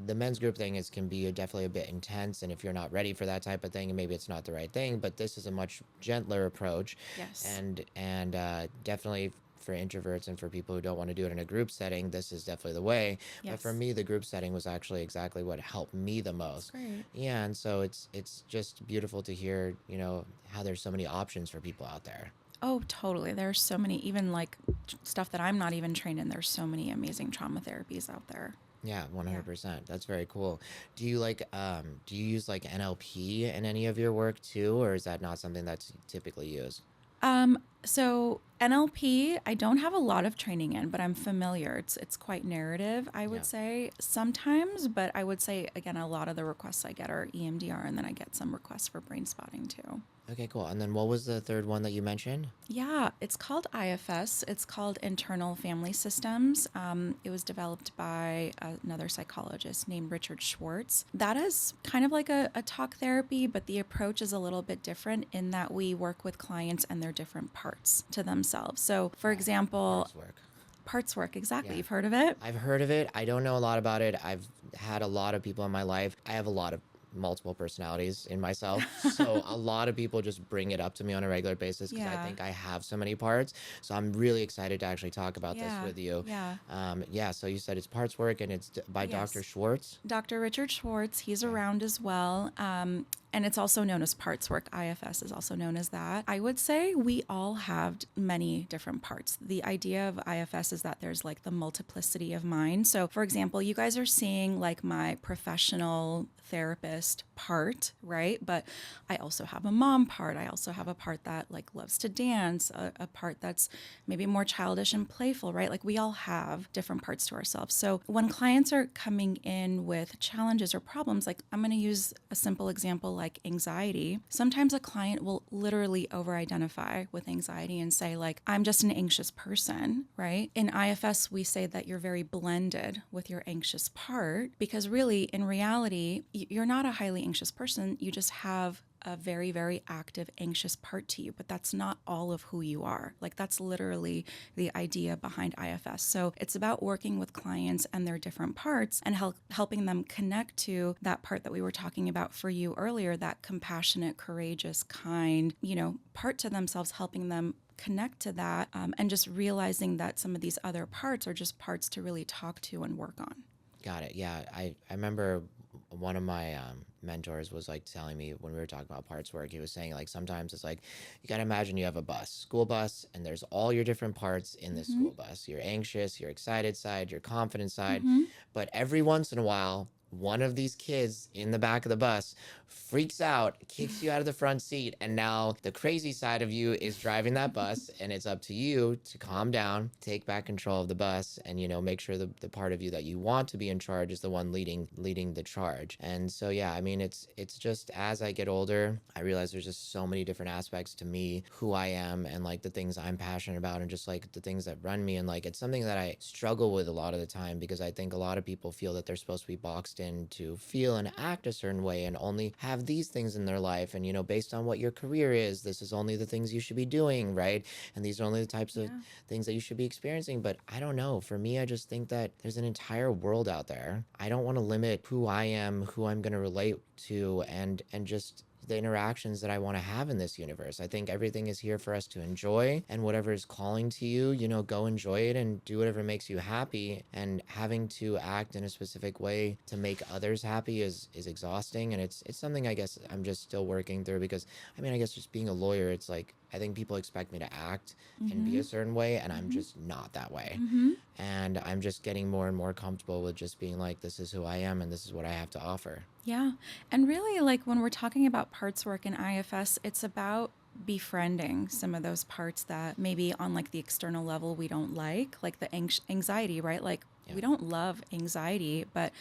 the men's group thing can be definitely a bit intense. And if you're not ready for that type of thing, maybe it's not the right thing, but this is a much gentler approach. Yes. And definitely for introverts and for people who don't want to do it in a group setting, this is definitely the way. Yes. But for me, the group setting was actually exactly what helped me the most. That's great. Yeah, and so it's just beautiful to hear, how there's so many options for people out there. Oh, totally. There's so many, even like stuff that I'm not even trained in. There's so many amazing trauma therapies out there. Yeah, 100%. That's very cool. Do you do you use like NLP in any of your work too, or is that not something that's typically used? So NLP, I don't have a lot of training in, but I'm familiar. It's quite narrative, I would Yeah. say sometimes, but I would say again, a lot of the requests I get are EMDR, and then I get some requests for brain spotting too. Okay, cool. And then what was the third one that you mentioned? Yeah, it's called IFS. It's called Internal Family Systems. It was developed by another psychologist named Richard Schwartz. That is kind of like a talk therapy, but the approach is a little bit different in that we work with clients and their different parts to themselves. So, for example, Parts work. parts work, exactly. Yeah. You've heard of it? I've heard of it. I don't know a lot about it. I've had a lot of people in my life. I have a lot of multiple personalities in myself. So a lot of people just bring it up to me on a regular basis because I Yeah. think I have so many parts. So I'm really excited to actually talk about this Yeah, with you. yeah. Yeah. So you said it's parts work and it's by Yes. Dr. Schwartz. Dr. Richard Schwartz, he's around as well. And it's also known as parts work. IFS is also known as that. I would say we all have many different parts. The idea of IFS is that there's like the multiplicity of mind. So, for example, you guys are seeing like my professional therapist part, right? But I also have a mom part. I also have a part that like loves to dance, a part that's maybe more childish and playful, right? Like we all have different parts to ourselves. So when clients are coming in with challenges or problems, like I'm going to use a simple example like anxiety. Sometimes a client will literally over-identify with anxiety and say like, I'm just an anxious person, right? In IFS, we say that you're very blended with your anxious part because really in reality, you're not a highly anxious person. You just have a very, very active, anxious part to you, but that's not all of who you are. Like that's literally the idea behind IFS. So it's about working with clients and their different parts and helping them connect to that part that we were talking about for you earlier, that compassionate, courageous, kind, part to themselves, helping them connect to that and just realizing that some of these other parts are just parts to really talk to and work on. Got it. Yeah. I remember one of my mentors was like telling me when we were talking about parts work, he was saying like sometimes it's like you got to imagine you have a school bus, and there's all your different parts in this school bus. Your anxious, your excited side, your confident side. But every once in a while, one of these kids in the back of the bus freaks out, kicks you out of the front seat, and now the crazy side of you is driving that bus, and it's up to you to calm down, take back control of the bus, and make sure the part of you that you want to be in charge is the one leading the charge. And so yeah, I mean it's just as I get older, I realize there's just so many different aspects to me, who I am, and like the things I'm passionate about, and just like the things that run me. And like it's something that I struggle with a lot of the time because I think a lot of people feel that they're supposed to be boxed destined to feel and act a certain way and only have these things in their life. And, based on what your career is, this is only the things you should be doing, right? And these are only the types of Yeah. things that you should be experiencing. But I don't know. For me, I just think that there's an entire world out there. I don't want to limit who I am, who I'm going to relate to, and just the interactions that I want to have in this universe. I think everything is here for us to enjoy, and whatever is calling to you, go enjoy it and do whatever makes you happy. And having to act in a specific way to make others happy is exhausting, and it's something I guess I'm just still working through, because I guess just being a lawyer, it's like I think people expect me to act and be Mm-hmm. a certain way, and I'm Mm-hmm. just not that way. Mm-hmm. And I'm just getting more and more comfortable with just being like, this is who I am and this is what I have to offer. Yeah. And really, like when we're talking about parts work in IFS, it's about befriending some of those parts that maybe on like the external level we don't like the anxiety, right? Like Yeah. we don't love anxiety, but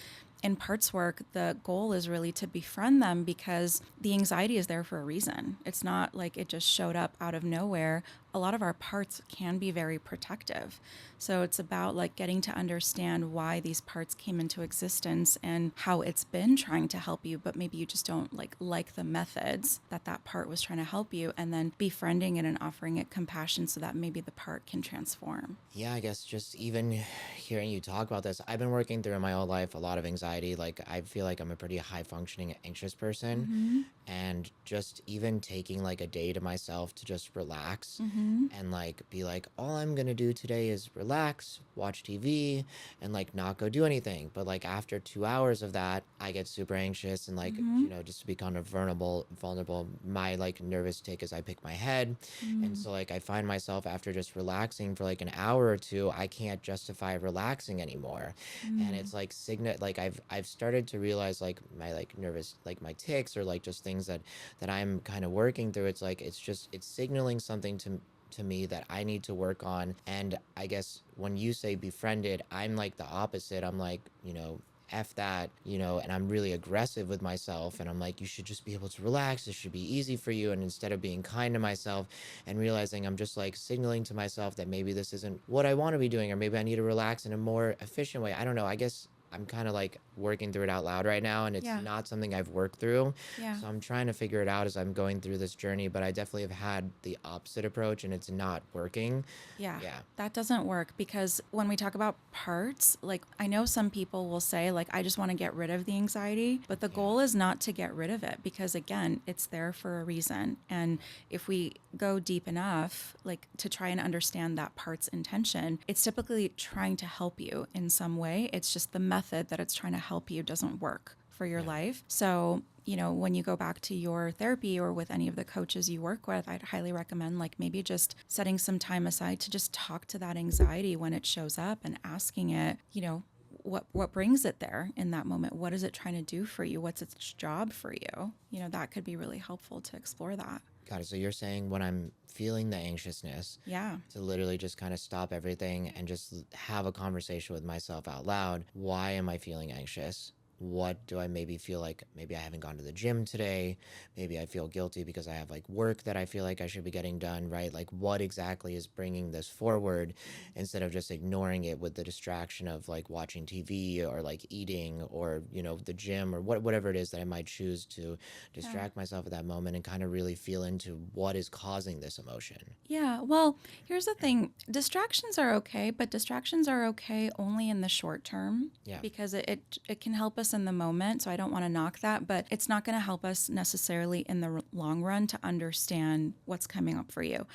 in parts work, the goal is really to befriend them because the anxiety is there for a reason. It's not like it just showed up out of nowhere. A lot of our parts can be very protective. So it's about like getting to understand why these parts came into existence and how it's been trying to help you, but maybe you just don't like the methods that part was trying to help you, and then befriending it and offering it compassion so that maybe the part can transform. Yeah, I guess just even hearing you talk about this, I've been working through in my whole life a lot of anxiety. Like, I feel like I'm a pretty high functioning, anxious person. Mm-hmm. And just even taking like a day to myself to just relax Mm-hmm. and like be like, all I'm gonna do today is relax, watch TV, and like not go do anything. But like after 2 hours of that, I get super anxious and like, Mm-hmm. just to be kind of vulnerable, my like nervous tick is I pick my head. And Mm-hmm. so like I find myself after just relaxing for like an hour or two, I can't justify relaxing anymore. And it's like I've started to realize like my like nervous, like my ticks or like just things that I'm kind of working through. It's like it's signaling something to me that I need to work on. And I guess when you say befriended, I'm like the opposite. I'm like, F that, and I'm really aggressive with myself. And I'm like, you should just be able to relax. This should be easy for you. And instead of being kind to myself and realizing I'm just like signaling to myself that maybe this isn't what I want to be doing, or maybe I need to relax in a more efficient way. I don't know. I guess I'm kind of like working through it out loud right now, and it's Yeah. not something I've worked through. Yeah. So I'm trying to figure it out as I'm going through this journey, but I definitely have had the opposite approach and it's not working. Yeah, Yeah. that doesn't work because when we talk about parts, like I know some people will say, like, I just want to get rid of the anxiety, but the Yeah. goal is not to get rid of it because, again, it's there for a reason. And if we go deep enough, like to try and understand that part's intention, it's typically trying to help you in some way. It's just the method that it's trying to help you doesn't work for your Yeah. life. So, when you go back to your therapy or with any of the coaches you work with, I'd highly recommend like maybe just setting some time aside to just talk to that anxiety when it shows up and asking it, what brings it there in that moment? What is it trying to do for you? What's its job for you? That could be really helpful to explore that. Got it. So you're saying when I'm feeling the anxiousness, Yeah. to literally just kind of stop everything and just have a conversation with myself out loud. Why am I feeling anxious? What do I maybe feel like? Maybe I haven't gone to the gym today. Maybe I feel guilty because I have like work that I feel like I should be getting done, right? Like, what exactly is bringing this forward, instead of just ignoring it with the distraction of like watching TV or like eating or, the gym or whatever it is that I might choose to distract myself at that moment, and kind of really feel into what is causing this emotion. Yeah, well, here's the thing. Distractions are okay, but distractions are okay only in the short term Yeah. because it can help us in the moment. So I don't want to knock that, but it's not going to help us necessarily in the long run to understand what's coming up for you.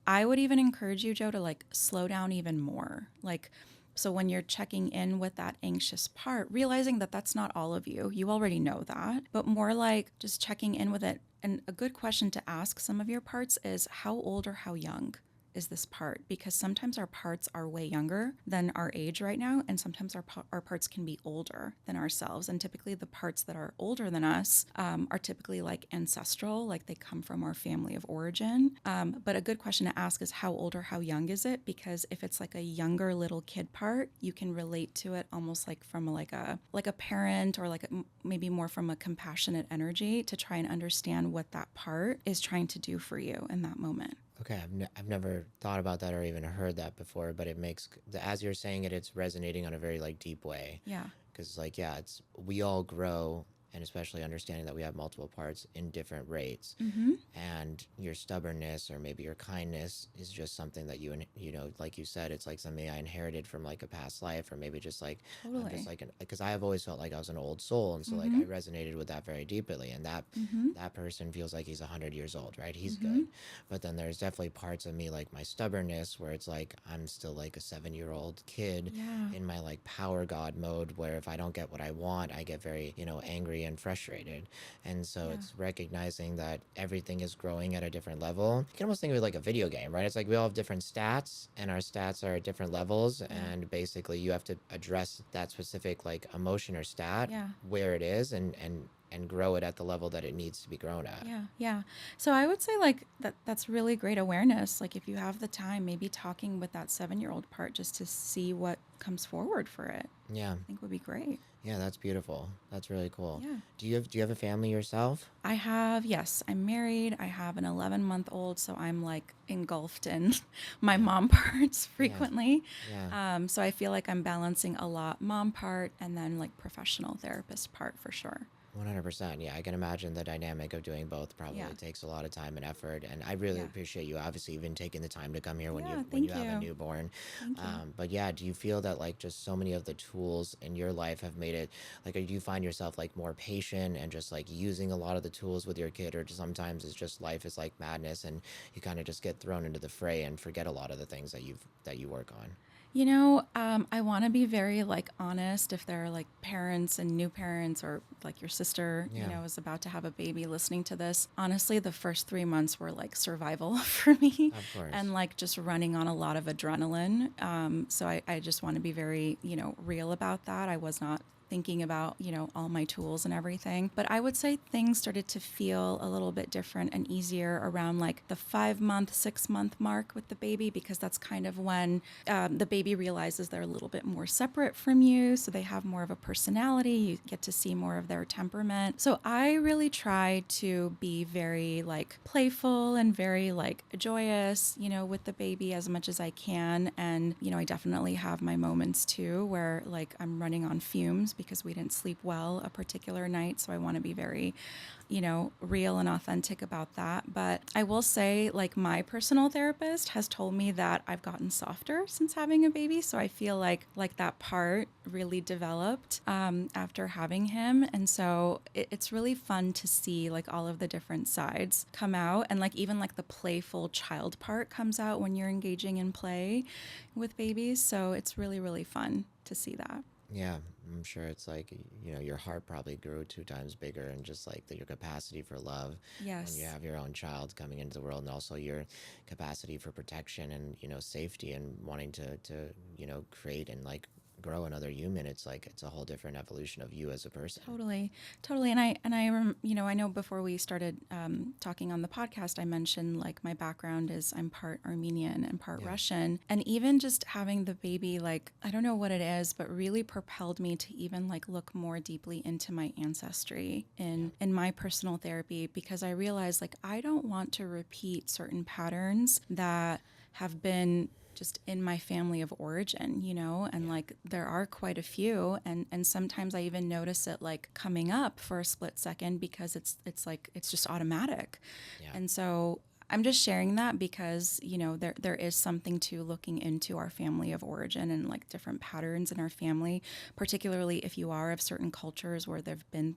I would even encourage you, Joe, to like slow down even more. Like, so when you're checking in with that anxious part, realizing that that's not all of you, you already know that, but more like just checking in with it. And a good question to ask some of your parts is how old or how young is this part? Because sometimes our parts are way younger than our age right now, and sometimes our parts can be older than ourselves. And typically, the parts that are older than us are typically like ancestral, like they come from our family of origin. But a good question to ask is how old or how young is it? Because if it's like a younger little kid part, you can relate to it almost like from like a parent, or like maybe more from a compassionate energy to try and understand what that part is trying to do for you in that moment. Okay, I've never thought about that or even heard that before, but it makes, as you're saying it, it's resonating on a very like deep way. Yeah. because like yeah, it's we all grow, and especially understanding that we have multiple parts in different rates, Mm-hmm. and your stubbornness or maybe your kindness is just something that you know, like you said, it's like something I inherited from like a past life, or maybe just like I'm just Totally. like because I have always felt like I was an old soul, and so like Mm-hmm. I resonated with that very deeply, and Mm-hmm. that person feels like he's 100 years old, right? He's Mm-hmm. good. But then there's definitely parts of me like my stubbornness where it's like I'm still like a 7-year-old kid Yeah. in my like power god mode, where if I don't get what I want, I get very, you know, angry and frustrated. And so Yeah. it's recognizing that everything is growing at a different level. You can almost think of it like a video game, right? It's like we all have different stats, and our stats are at different levels, Yeah. and basically you have to address that specific like emotion or stat Yeah. where it is, and grow it at the level that it needs to be grown at. Yeah, yeah. So I would say like that's really great awareness. Like if you have the time, maybe talking with that 7-year-old part just to see what comes forward for it. Yeah. I think would be great. Yeah, that's beautiful. That's really cool. Yeah. Do you have a family yourself? I have, yes, I'm married. I have an 11-month-old, so I'm like engulfed in my Yeah. mom parts Yeah. frequently. Yeah. So I feel like I'm balancing a lot mom part and then like professional therapist part for sure. 100%. Yeah, I can imagine the dynamic of doing both probably Yeah. takes a lot of time and effort. And I really Yeah. appreciate you obviously even taking the time to come here Yeah, when you thank have a you. newborn. Thank you. But yeah, do you feel that like just so many of the tools in your life have made it like, or do you find yourself like more patient and just like using a lot of the tools with your kid, or just sometimes it's just life is like madness and you kind of just get thrown into the fray and forget a lot of the things that you work on? I want to be very like honest if there are like parents and new parents or like your sister, Yeah. is about to have a baby listening to this. Honestly, the first 3 months were like survival for me Of course. and like just running on a lot of adrenaline. So I just want to be very, real about that. I was not thinking about, all my tools and everything. But I would say things started to feel a little bit different and easier around like the 5 month, 6 month mark with the baby, because that's kind of when the baby realizes they're a little bit more separate from you. So they have more of a personality. You get to see more of their temperament. So I really try to be very like playful and very like joyous, with the baby as much as I can. And, I definitely have my moments too where like I'm running on fumes because we didn't sleep well a particular night. So I want to be very, real and authentic about that. But I will say, like, my personal therapist has told me that I've gotten softer since having a baby. So I feel like that part really developed after having him. And so it's really fun to see like all of the different sides come out. And like even like the playful child part comes out when you're engaging in play with babies. So it's really, really fun to see that. Yeah, I'm sure it's like, you know, your heart probably grew 2 times bigger, and just like your capacity for love when you Yes. have your own child coming into the world, and also your capacity for protection and, you know, safety, and wanting you know, create and like grow another human. It's like it's a whole different evolution of you as a person. Totally, totally. I know before we started talking on the podcast, I mentioned like my background is I'm part Armenian and part Yeah. Russian, and even just having the baby, like I don't know what it is, but really propelled me to even like look more deeply into my ancestry in my personal therapy, because I realized like I don't want to repeat certain patterns that have been just in my family of origin, and like there are quite a few, and sometimes I even notice it like coming up for a split second because it's like it's just automatic. Yeah. And so I'm just sharing that because, there is something to looking into our family of origin and like different patterns in our family, particularly if you are of certain cultures where they've been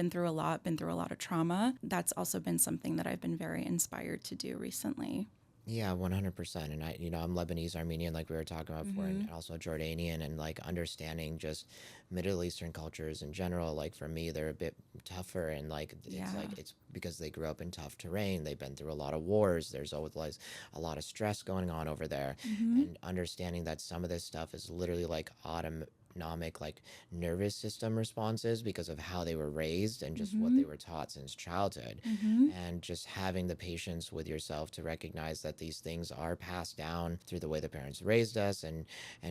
through a lot, of trauma. That's also been something that I've been very inspired to do recently. Yeah, 100%. And you know, I'm Lebanese Armenian, like we were talking about before, Mm-hmm. and also Jordanian, and like understanding just Middle Eastern cultures in general. Like for me, they're a bit tougher, and Yeah. it's because they grew up in tough terrain. They've been through a lot of wars. There's always like a lot of stress going on over there, Mm-hmm. and understanding that some of this stuff is literally like autonomic, like nervous system responses because of how they were raised and just what Mm-hmm. they were taught since childhood, Mm-hmm. and just having the patience with yourself to recognize that these things are passed down through the way the parents raised us, and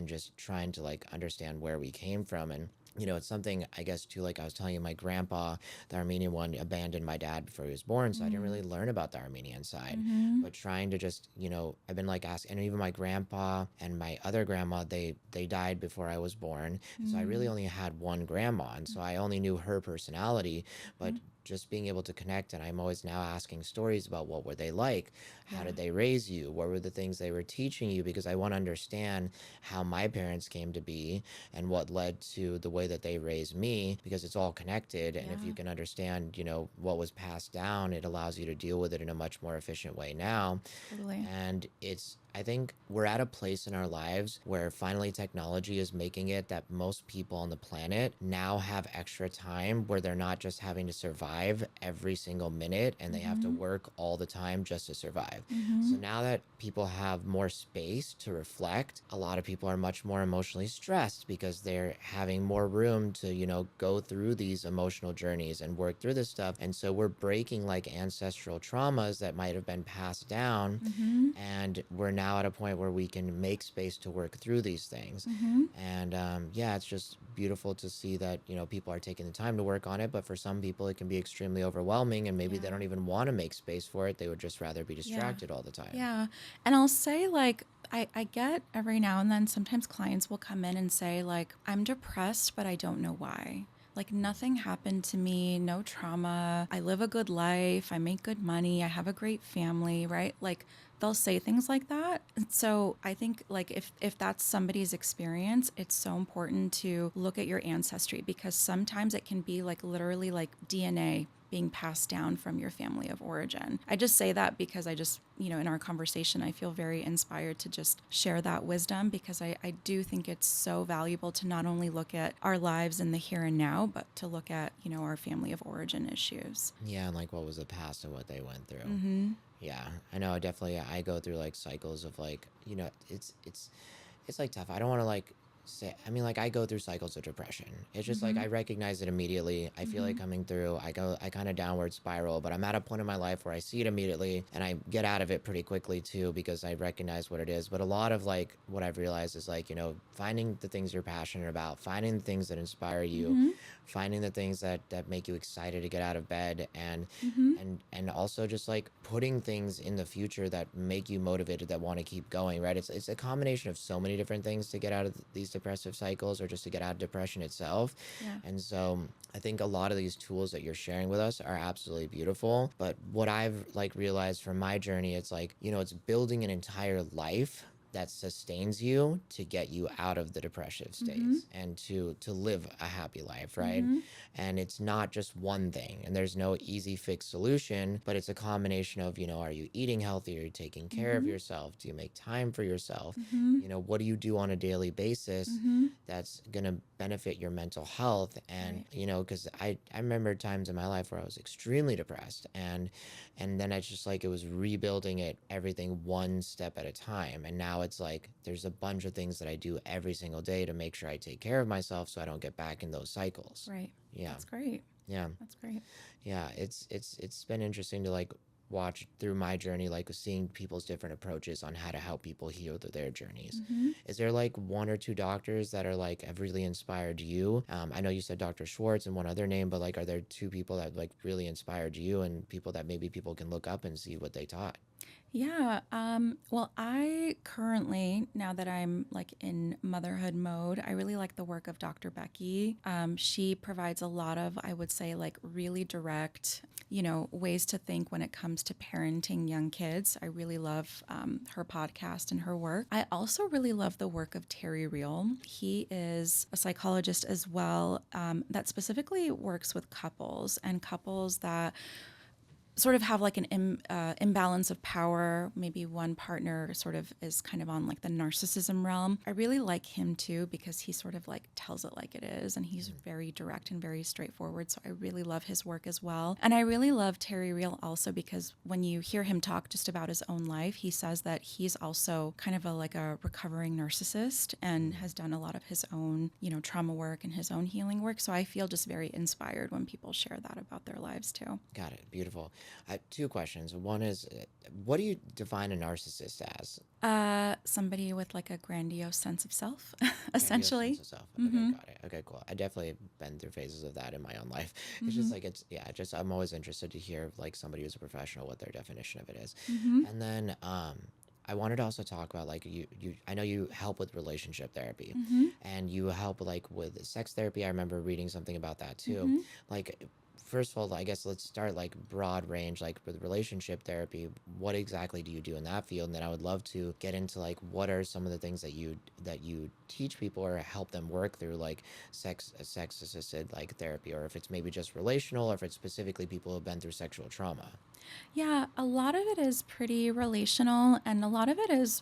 just trying to like understand where we came from, and it's something, I guess, too, like I was telling you, my grandpa, the Armenian one, abandoned my dad before he was born. So I didn't really learn about the Armenian side. Mm-hmm. But trying to just, I've been like asking, and even my grandpa and my other grandma, they died before I was born. So I really only had one grandma. And so I only knew her personality. But just being able to connect, and I'm always now asking stories about what were they like, how did they raise you, what were the things they were teaching you, because I want to understand how my parents came to be and what led to the way that they raised me, because it's all connected. And if you can understand, what was passed down, it allows you to deal with it in a much more efficient way now. Totally. And I think we're at a place in our lives where finally technology is making it that most people on the planet now have extra time where they're not just having to survive every single minute and they have to work all the time just to survive. So now that people have more space to reflect, a lot of people are much more emotionally stressed because they're having more room to, go through these emotional journeys and work through this stuff. And so we're breaking like ancestral traumas that might have been passed down. And we're now at a point where we can make space to work through these things. And it's just beautiful to see that, people are taking the time to work on it. But for some people, it can be extremely overwhelming, and maybe they don't even want to make space for it. They would just rather be distracted all the time. Yeah. And I'll say, like, I get every now and then, sometimes clients will come in and say, like, I'm depressed, but I don't know why. Like, nothing happened to me, no trauma. I live a good life. I make good money. I have a great family, right? Like, they'll say things like that. And so I think, like, if that's somebody's experience, it's so important to look at your ancestry, because sometimes it can be like literally like DNA being passed down from your family of origin. I just say that because I just, in our conversation, I feel very inspired to just share that wisdom, because I do think it's so valuable to not only look at our lives in the here and now, but to look at, our family of origin issues. Yeah, and like what was the past and what they went through. Yeah, I know. Definitely, I go through like cycles of like, it's like tough. I don't want to like say. I mean, like I go through cycles of depression. It's just like I recognize it immediately. I feel like coming through. I kind of downward spiral, but I'm at a point in my life where I see it immediately, and I get out of it pretty quickly too, because I recognize what it is. But a lot of like what I've realized is like, finding the things you're passionate about, finding the things that inspire you, finding the things that make you excited to get out of bed, and also just like putting things in the future that make you motivated, that want to keep going, right? It's a combination of so many different things to get out of these depressive cycles, or just to get out of depression itself. And so I think a lot of these tools that you're sharing with us are absolutely beautiful. But what I've like realized from my journey, it's like, it's building an entire life that sustains you to get you out of the depressive states and to live a happy life, right? And it's not just one thing, and there's no easy fix solution, but it's a combination of, are you eating healthy? Are you taking care of yourself? Do you make time for yourself? What do you do on a daily basis that's gonna benefit your mental health? And because I remember times in my life where I was extremely depressed, and then it's just like it was rebuilding it, everything one step at a time. And now it's like there's a bunch of things that I do every single day to make sure I take care of myself so I don't get back in those cycles. Right. Yeah. That's great. Yeah. That's great. Yeah. It's been interesting to like watch through my journey, like seeing people's different approaches on how to help people heal their journeys. Is there like one or two doctors that are like have really inspired you? I know you said Dr. Schwartz and one other name, but like are there two people that like really inspired you, and people that maybe people can look up and see what they taught? Yeah. Well, I currently, now that I'm like in motherhood mode, I really like the work of Dr. Becky. She provides a lot of, I would say, like really direct, ways to think when it comes to parenting young kids. I really love her podcast and her work. I also really love the work of Terry Real. He is a psychologist as well, that specifically works with couples, and couples that sort of have like an imbalance of power. Maybe one partner sort of is kind of on like the narcissism realm. I really like him too, because he sort of like tells it like it is, and he's very direct and very straightforward. So I really love his work as well. And I really love Terry Real also, because when you hear him talk just about his own life, he says that he's also kind of like a recovering narcissist and has done a lot of his own, trauma work and his own healing work. So I feel just very inspired when people share that about their lives too. Got it. Beautiful. Two questions. One is, what do you define a narcissist as? Somebody with like a grandiose sense of self, Grandiose sense essentially. of self. Okay, Mm-hmm. got it. Okay, cool. I definitely been through phases of that in my own life. It's Mm-hmm. just like just I'm always interested to hear like somebody who's a professional what their definition of it is. Mm-hmm. And then I wanted to also talk about like you I know you help with relationship therapy Mm-hmm. and you help like with sex therapy. I remember reading something about that too. Mm-hmm. Like first of all, I guess let's start like broad range, like with relationship therapy. What exactly do you do in that field? And then I would love to get into like what are some of the things that you teach people or help them work through, like sex assisted like therapy, or if it's maybe just relational, or if it's specifically people who've been through sexual trauma. Yeah, a lot of it is pretty relational, and a lot of it is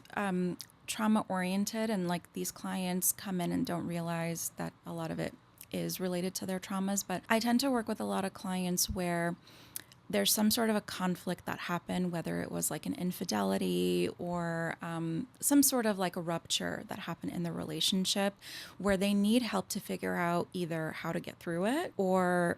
trauma oriented. And like these clients come in and don't realize that a lot of it is related to their traumas. But I tend to work with a lot of clients where there's some sort of a conflict that happened, whether it was like an infidelity or some sort of like a rupture that happened in the relationship, where they need help to figure out either how to get through it or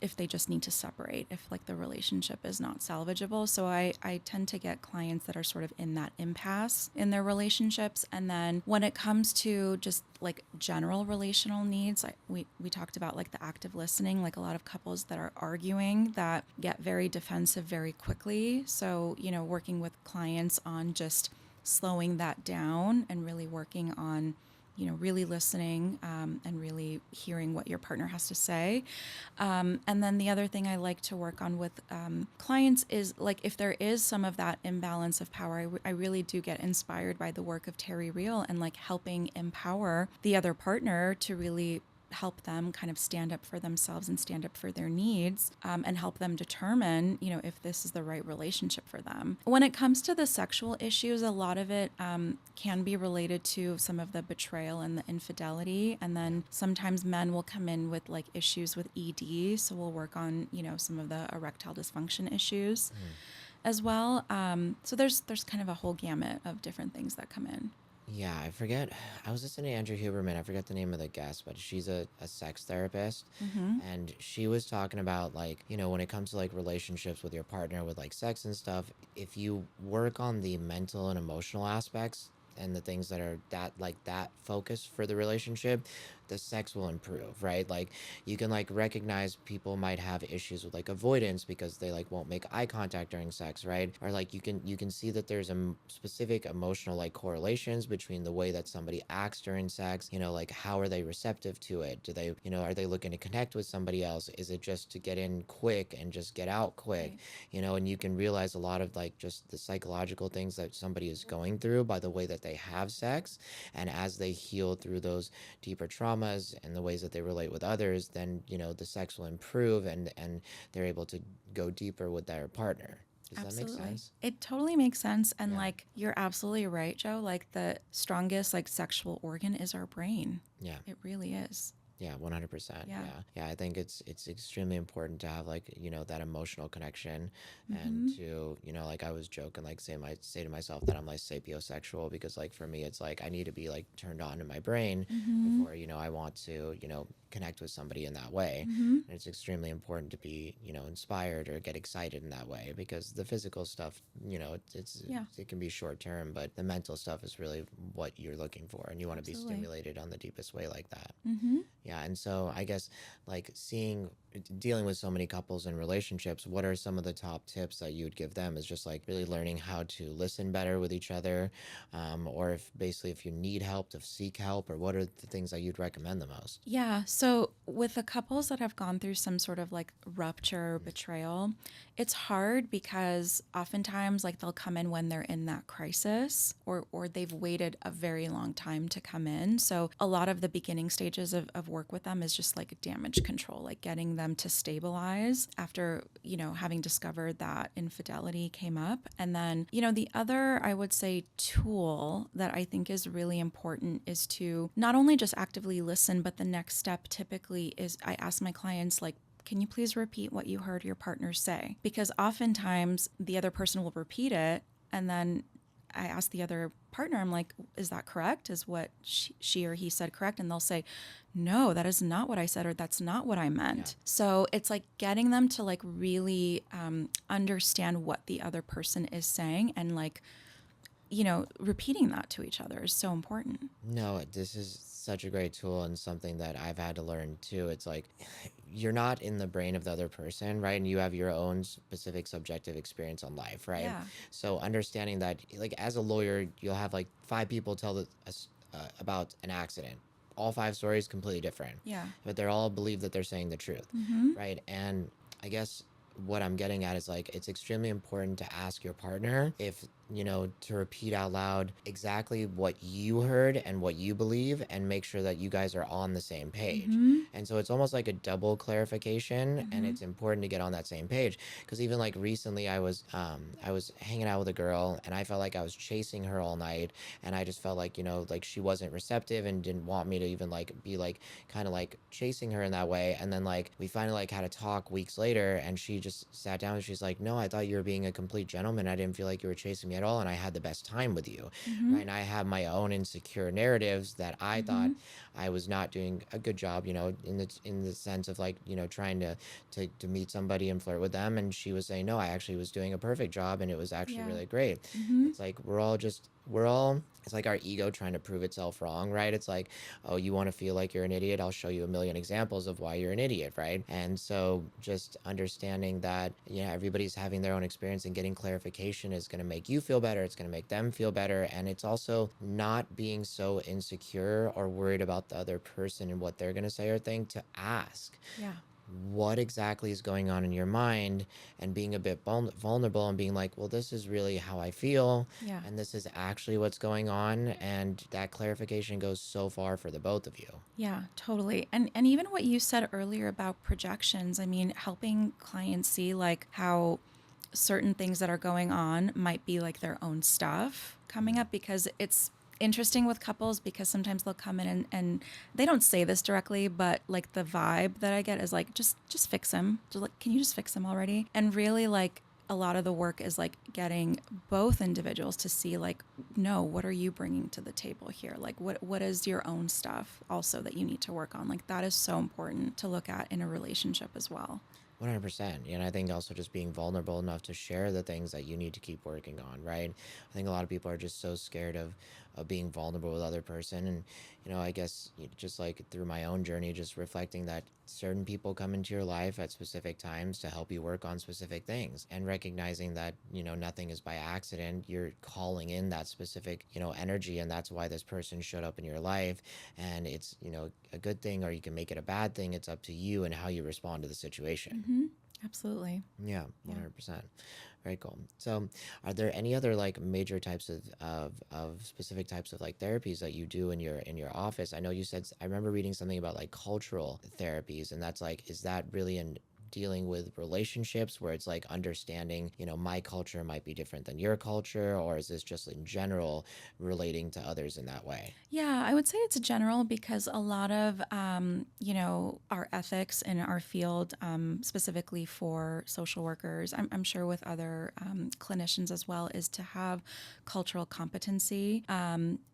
if they just need to separate, if like the relationship is not salvageable. So I tend to get clients that are sort of in that impasse in their relationships. And then when it comes to just like general relational needs, we talked about like the active listening, like a lot of couples that are arguing that get very defensive very quickly. So, you know, working with clients on just slowing that down and really working on, you know, really listening and really hearing what your partner has to say. And then the other thing I like to work on with clients is like if there is some of that imbalance of power, I really do get inspired by the work of Terry Real and like helping empower the other partner to really help them kind of stand up for themselves and stand up for their needs, and help them determine, you know, if this is the right relationship for them. When it comes to the sexual issues, a lot of it can be related to some of the betrayal and the infidelity. And then sometimes men will come in with like issues with ED. So we'll work on, you know, some of the erectile dysfunction issues as well. So there's kind of a whole gamut of different things that come in. Yeah, I forget. I was listening to Andrew Huberman. I forget the name of the guest, but she's a sex therapist. Mm-hmm. And she was talking about, like, when it comes to like relationships with your partner, with like sex and stuff, if you work on the mental and emotional aspects and the things that are that focus for the relationship, the sex will improve, right? Like you can like recognize people might have issues with like avoidance because they like won't make eye contact during sex, right? Or like you can see that there's specific emotional like correlations between the way that somebody acts during sex, like how are they receptive to it? Do they, are they looking to connect with somebody else? Is it just to get in quick and just get out quick? Right. And you can realize a lot of like just the psychological things that somebody is going through by the way that they have sex. And as they heal through those deeper traumas and the ways that they relate with others, then the sex will improve and they're able to go deeper with their partner. Does that make Absolutely. sense? It totally makes sense. And Yeah. like, you're absolutely right, Joe. Like, the strongest, like, sexual organ is our brain. Yeah. It really is. Yeah, 100%. Yeah. Yeah, I think it's extremely important to have like, that emotional connection and Mm-hmm. to, like I was joking, like say to myself that I'm like sapiosexual because like for me it's like I need to be like turned on in my brain Mm-hmm. before, I want to, connect with somebody in that way. Mm-hmm. And it's extremely important to be, inspired or get excited in that way because the physical stuff, Yeah. it can be short term, but the mental stuff is really what you're looking for and you want to be Absolutely. stimulated on the deepest way like that. Mm-hmm. Yeah, and so I guess like dealing with so many couples and relationships, what are some of the top tips that you would give them? Is just like really learning how to listen better with each other, or if you need help to seek help, or what are the things that you'd recommend the most? Yeah. So with the couples that have gone through some sort of like rupture or betrayal, it's hard because oftentimes like they'll come in when they're in that crisis or they've waited a very long time to come in. So a lot of the beginning stages of work with them is just like damage control, like getting them to stabilize after, having discovered that infidelity came up. And then, the other, I would say, tool that I think is really important is to not only just actively listen, but the next step typically is I ask my clients, like, can you please repeat what you heard your partner say? Because oftentimes the other person will repeat it and then I ask the other partner, I'm like, is that correct? Is what she or he said correct? And they'll say, no, that is not what I said, or that's not what I meant. Yeah. So it's like getting them to like really understand what the other person is saying, and like, repeating that to each other is so important. No, this is such a great tool and something that I've had to learn too. It's like you're not in the brain of the other person, right? And you have your own specific subjective experience on life, right? Yeah. So understanding that, like as a lawyer, you'll have like five people tell us about an accident. All five stories completely different, Yeah. but they're all believe that they're saying the truth, Mm-hmm. right? And I guess what I'm getting at is like it's extremely important to ask your partner if to repeat out loud exactly what you heard and what you believe, and make sure that you guys are on the same page. Mm-hmm. And so it's almost like a double clarification, and Mm-hmm. it's important to get on that same page, because even like recently I was hanging out with a girl, and I felt like I was chasing her all night, and I just felt like like she wasn't receptive and didn't want me to even like be like kind of like chasing her in that way. And then like we finally like had a talk weeks later, and she just sat down and she's like, no, I thought you were being a complete gentleman. I didn't feel like you were chasing me at all, and I had the best time with you. Mm-hmm. Right? And I have my own insecure narratives that I thought Mm-hmm. I was not doing a good job, in the sense of like trying to meet somebody and flirt with them. And she was saying, no, I actually was doing a perfect job, and it was actually Yeah. really great. Mm-hmm. It's like we're all it's like our ego trying to prove itself wrong, right? It's like, oh, you want to feel like you're an idiot? I'll show you a million examples of why you're an idiot, right? And so just understanding that, everybody's having their own experience, and getting clarification is going to make you feel better. It's going to make them feel better. And it's also not being so insecure or worried about the other person and what they're going to say or think, to ask Yeah. what exactly is going on in your mind, and being a bit vulnerable, and being like, well, this is really how I feel, Yeah. and this is actually what's going on. And that clarification goes so far for the both of you. Yeah, totally. And even what you said earlier about projections, I mean, helping clients see like how certain things that are going on might be like their own stuff coming up, because it's interesting with couples, because sometimes they'll come in and they don't say this directly, but like the vibe that I get is like, just fix him. Just like, can you just fix him already? And really like a lot of the work is like getting both individuals to see like, no, what are you bringing to the table here? Like what is your own stuff also that you need to work on? Like that is so important to look at in a relationship as well. 100%. And I think also just being vulnerable enough to share the things that you need to keep working on, right? I think a lot of people are just so scared of being vulnerable with other person. And, I guess just like through my own journey, just reflecting that certain people come into your life at specific times to help you work on specific things, and recognizing that, nothing is by accident. You're calling in that specific, energy, and that's why this person showed up in your life. And it's, a good thing, or you can make it a bad thing. It's up to you and how you respond to the situation. Mm-hmm. Absolutely. Yeah, Yeah. 100%. Very cool. So, are there any other like major types of specific types of like therapies that you do in your office? I know you said, I remember reading something about like cultural therapies, and that's like, is that really in dealing with relationships, where it's like understanding, my culture might be different than your culture, or is this just in general relating to others in that way? Yeah, I would say it's general, because a lot of, our ethics in our field, specifically for social workers, I'm sure with other clinicians as well, is to have cultural competency.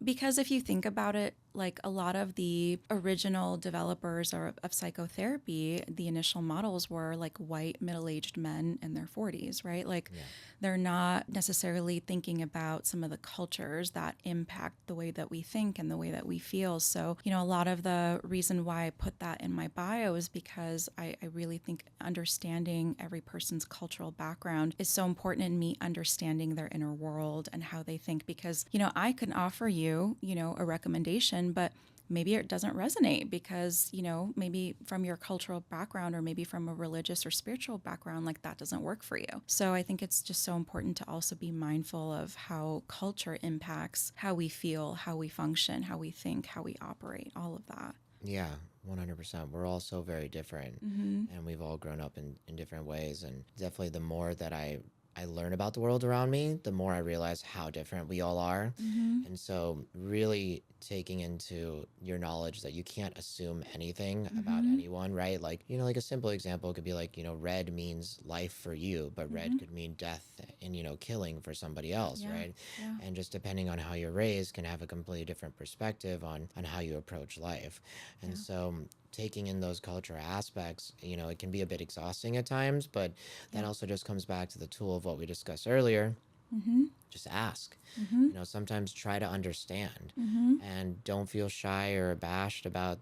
Because if you think about it, like a lot of the original developers of psychotherapy, the initial models were like white middle-aged men in their 40s, right? Like Yeah. they're not necessarily thinking about some of the cultures that impact the way that we think and the way that we feel. So, a lot of the reason why I put that in my bio is because I really think understanding every person's cultural background is so important in me understanding their inner world and how they think. Because, I can offer you, a recommendation, but maybe it doesn't resonate because, maybe from your cultural background, or maybe from a religious or spiritual background, like that doesn't work for you. So I think it's just so important to also be mindful of how culture impacts how we feel, how we function, how we think, how we operate, all of that. Yeah, 100%. We're all so very different, Mm-hmm. and we've all grown up in different ways. And definitely the more that I I learn about the world around me, the more I realize how different we all are. Mm-hmm. And so, really taking into your knowledge that you can't assume anything about Mm-hmm. anyone, right? Like, like a simple example could be like, red means life for you, but red Mm-hmm. could mean death and, killing for somebody else, Yeah. right? Yeah. And just depending on how you're raised can have a completely different perspective on how you approach life. And Yeah. so, taking in those cultural aspects, it can be a bit exhausting at times, but that Yeah. also just comes back to the tool of what we discussed earlier. Mm-hmm. Just ask. Mm-hmm. Sometimes try to understand, Mm-hmm. and don't feel shy or abashed about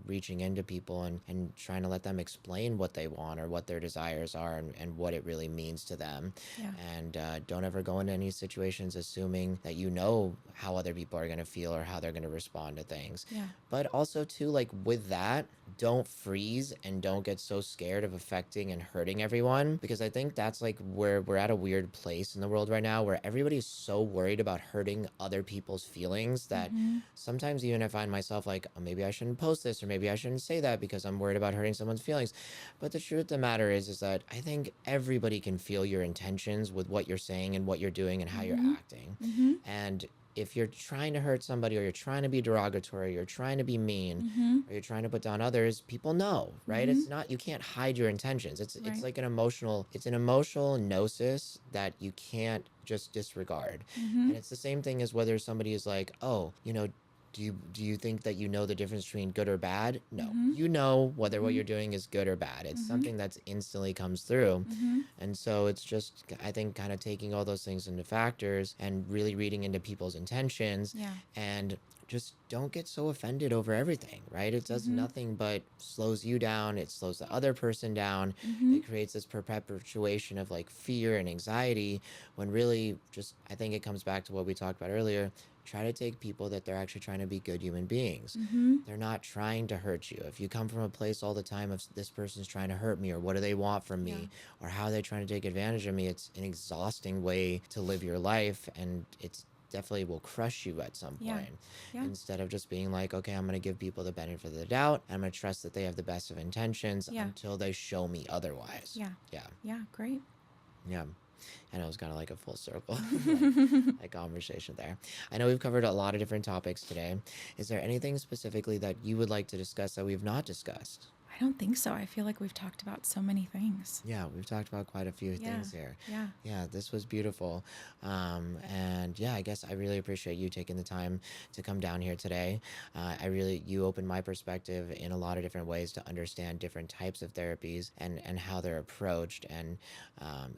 reaching into people and trying to let them explain what they want or what their desires are, and what it really means to them. Yeah. And don't ever go into any situations assuming that you know how other people are going to feel or how they're going to respond to things. Yeah. But also too, like, with that, don't freeze and don't get so scared of affecting and hurting everyone, because I think that's like where we're at a weird place in the world right now, where everybody's so worried about hurting other people's feelings that Mm-hmm. sometimes even I find myself like, oh, maybe I shouldn't post this or maybe I shouldn't say that because I'm worried about hurting someone's feelings. But the truth of the matter is that I think everybody can feel your intentions with what you're saying and what you're doing and how you're Mm-hmm. acting. Mm-hmm. And if you're trying to hurt somebody, or you're trying to be derogatory, or you're trying to be mean, Mm-hmm. or you're trying to put down others, people know, right? Mm-hmm. It's not, you can't hide your intentions. It's Right. like an emotional gnosis that you can't just disregard. Mm-hmm. And it's the same thing as whether somebody is like, oh, do you think that you know the difference between good or bad? No. Mm-hmm. You know whether what Mm-hmm. you're doing is good or bad. It's Mm-hmm. something that's instantly comes through. Mm-hmm. And so it's just, I think, kind of taking all those things into factors and really reading into people's intentions, Yeah. and just don't get so offended over everything, right? It does Mm-hmm. nothing but slows you down. It slows the other person down. Mm-hmm. It creates this perpetuation of like fear and anxiety, when really just, I think it comes back to what we talked about earlier. Try to take people that they're actually trying to be good human beings. Mm-hmm. They're not trying to hurt you. If you come from a place all the time of this person's trying to hurt me, or what do they want from me, Yeah. or how are they trying to take advantage of me, it's an exhausting way to live your life, and it's definitely will crush you at some Yeah. point. Yeah. Instead of just being like, okay, I'm going to give people the benefit of the doubt. I'm going to trust that they have the best of intentions Yeah. until they show me otherwise. Yeah. Yeah. Yeah. Great. Yeah. And it was kind of like a full circle like conversation there. I know we've covered a lot of different topics today. Is there anything specifically that you would like to discuss that we've not discussed? I don't think so. I feel like we've talked about so many things. Yeah, we've talked about quite a few things here. Yeah. Yeah, this was beautiful. And yeah, I guess I really appreciate you taking the time to come down here today. You opened my perspective in a lot of different ways to understand different types of therapies and how they're approached. And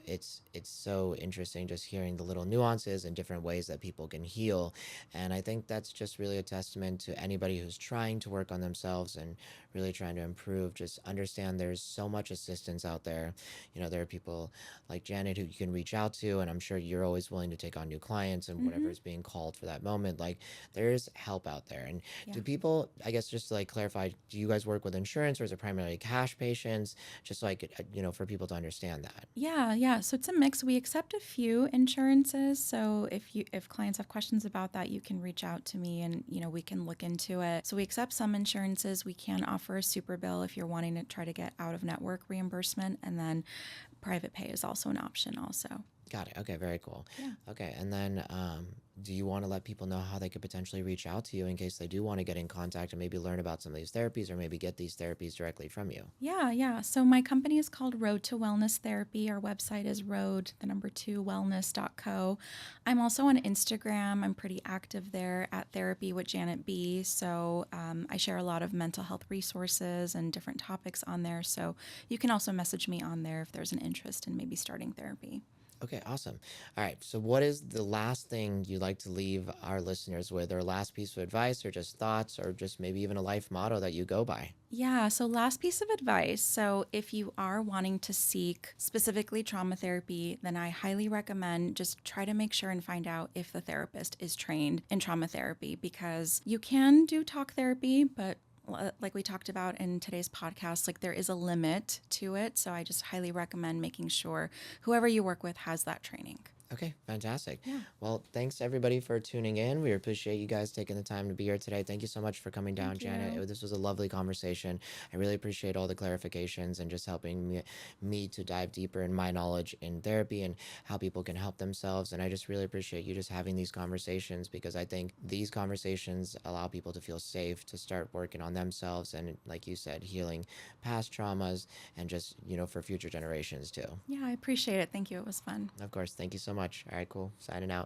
it's so interesting just hearing the little nuances and different ways that people can heal. And I think that's just really a testament to anybody who's trying to work on themselves and really trying to improve. Just understand there's so much assistance out there. There are people like Janet who you can reach out to, and I'm sure you're always willing to take on new clients and whatever Mm-hmm. is being called for that moment. Like, there's help out there. And Yeah. do people, I guess, just to like clarify, do you guys work with insurance, or is it primarily cash patients? Just like, for people to understand that. Yeah, yeah. So it's a mix. We accept a few insurances. So if clients have questions about that, you can reach out to me and we can look into it. So we accept some insurances. We can offer a super bill if you're wanting to try to get out of network reimbursement, and then private pay is also an option also. Got it. Okay, very cool. Yeah. Okay, and then do you want to let people know how they could potentially reach out to you in case they do want to get in contact and maybe learn about some of these therapies, or maybe get these therapies directly from you? Yeah. So my company is called Road to Wellness Therapy. Our website is road2wellness.co. I'm also on Instagram. I'm pretty active there at Therapy with Janet B. So I share a lot of mental health resources and different topics on there. So you can also message me on there if there's an interest in maybe starting therapy. Okay, awesome. All right, so what is the last thing you'd like to leave our listeners with, or last piece of advice, or just thoughts, or just maybe even a life motto that you go by? Yeah, so last piece of advice. So if you are wanting to seek specifically trauma therapy, then I highly recommend just try to make sure and find out if the therapist is trained in trauma therapy, because you can do talk therapy, but like we talked about in today's podcast, like there is a limit to it. So I just highly recommend making sure whoever you work with has that training. Okay, fantastic. Yeah. Well, thanks everybody for tuning in. We appreciate you guys taking the time to be here today. Thank you so much for coming down, Thank Janet. you. This was a lovely conversation. I really appreciate all the clarifications and just helping me to dive deeper in my knowledge in therapy and how people can help themselves. And I just really appreciate you just having these conversations, because I think these conversations allow people to feel safe to start working on themselves and, like you said, healing past traumas and just, for future generations too. Yeah, I appreciate it. Thank you. It was fun. Of course. Thank you so much. All right, cool. Signing out.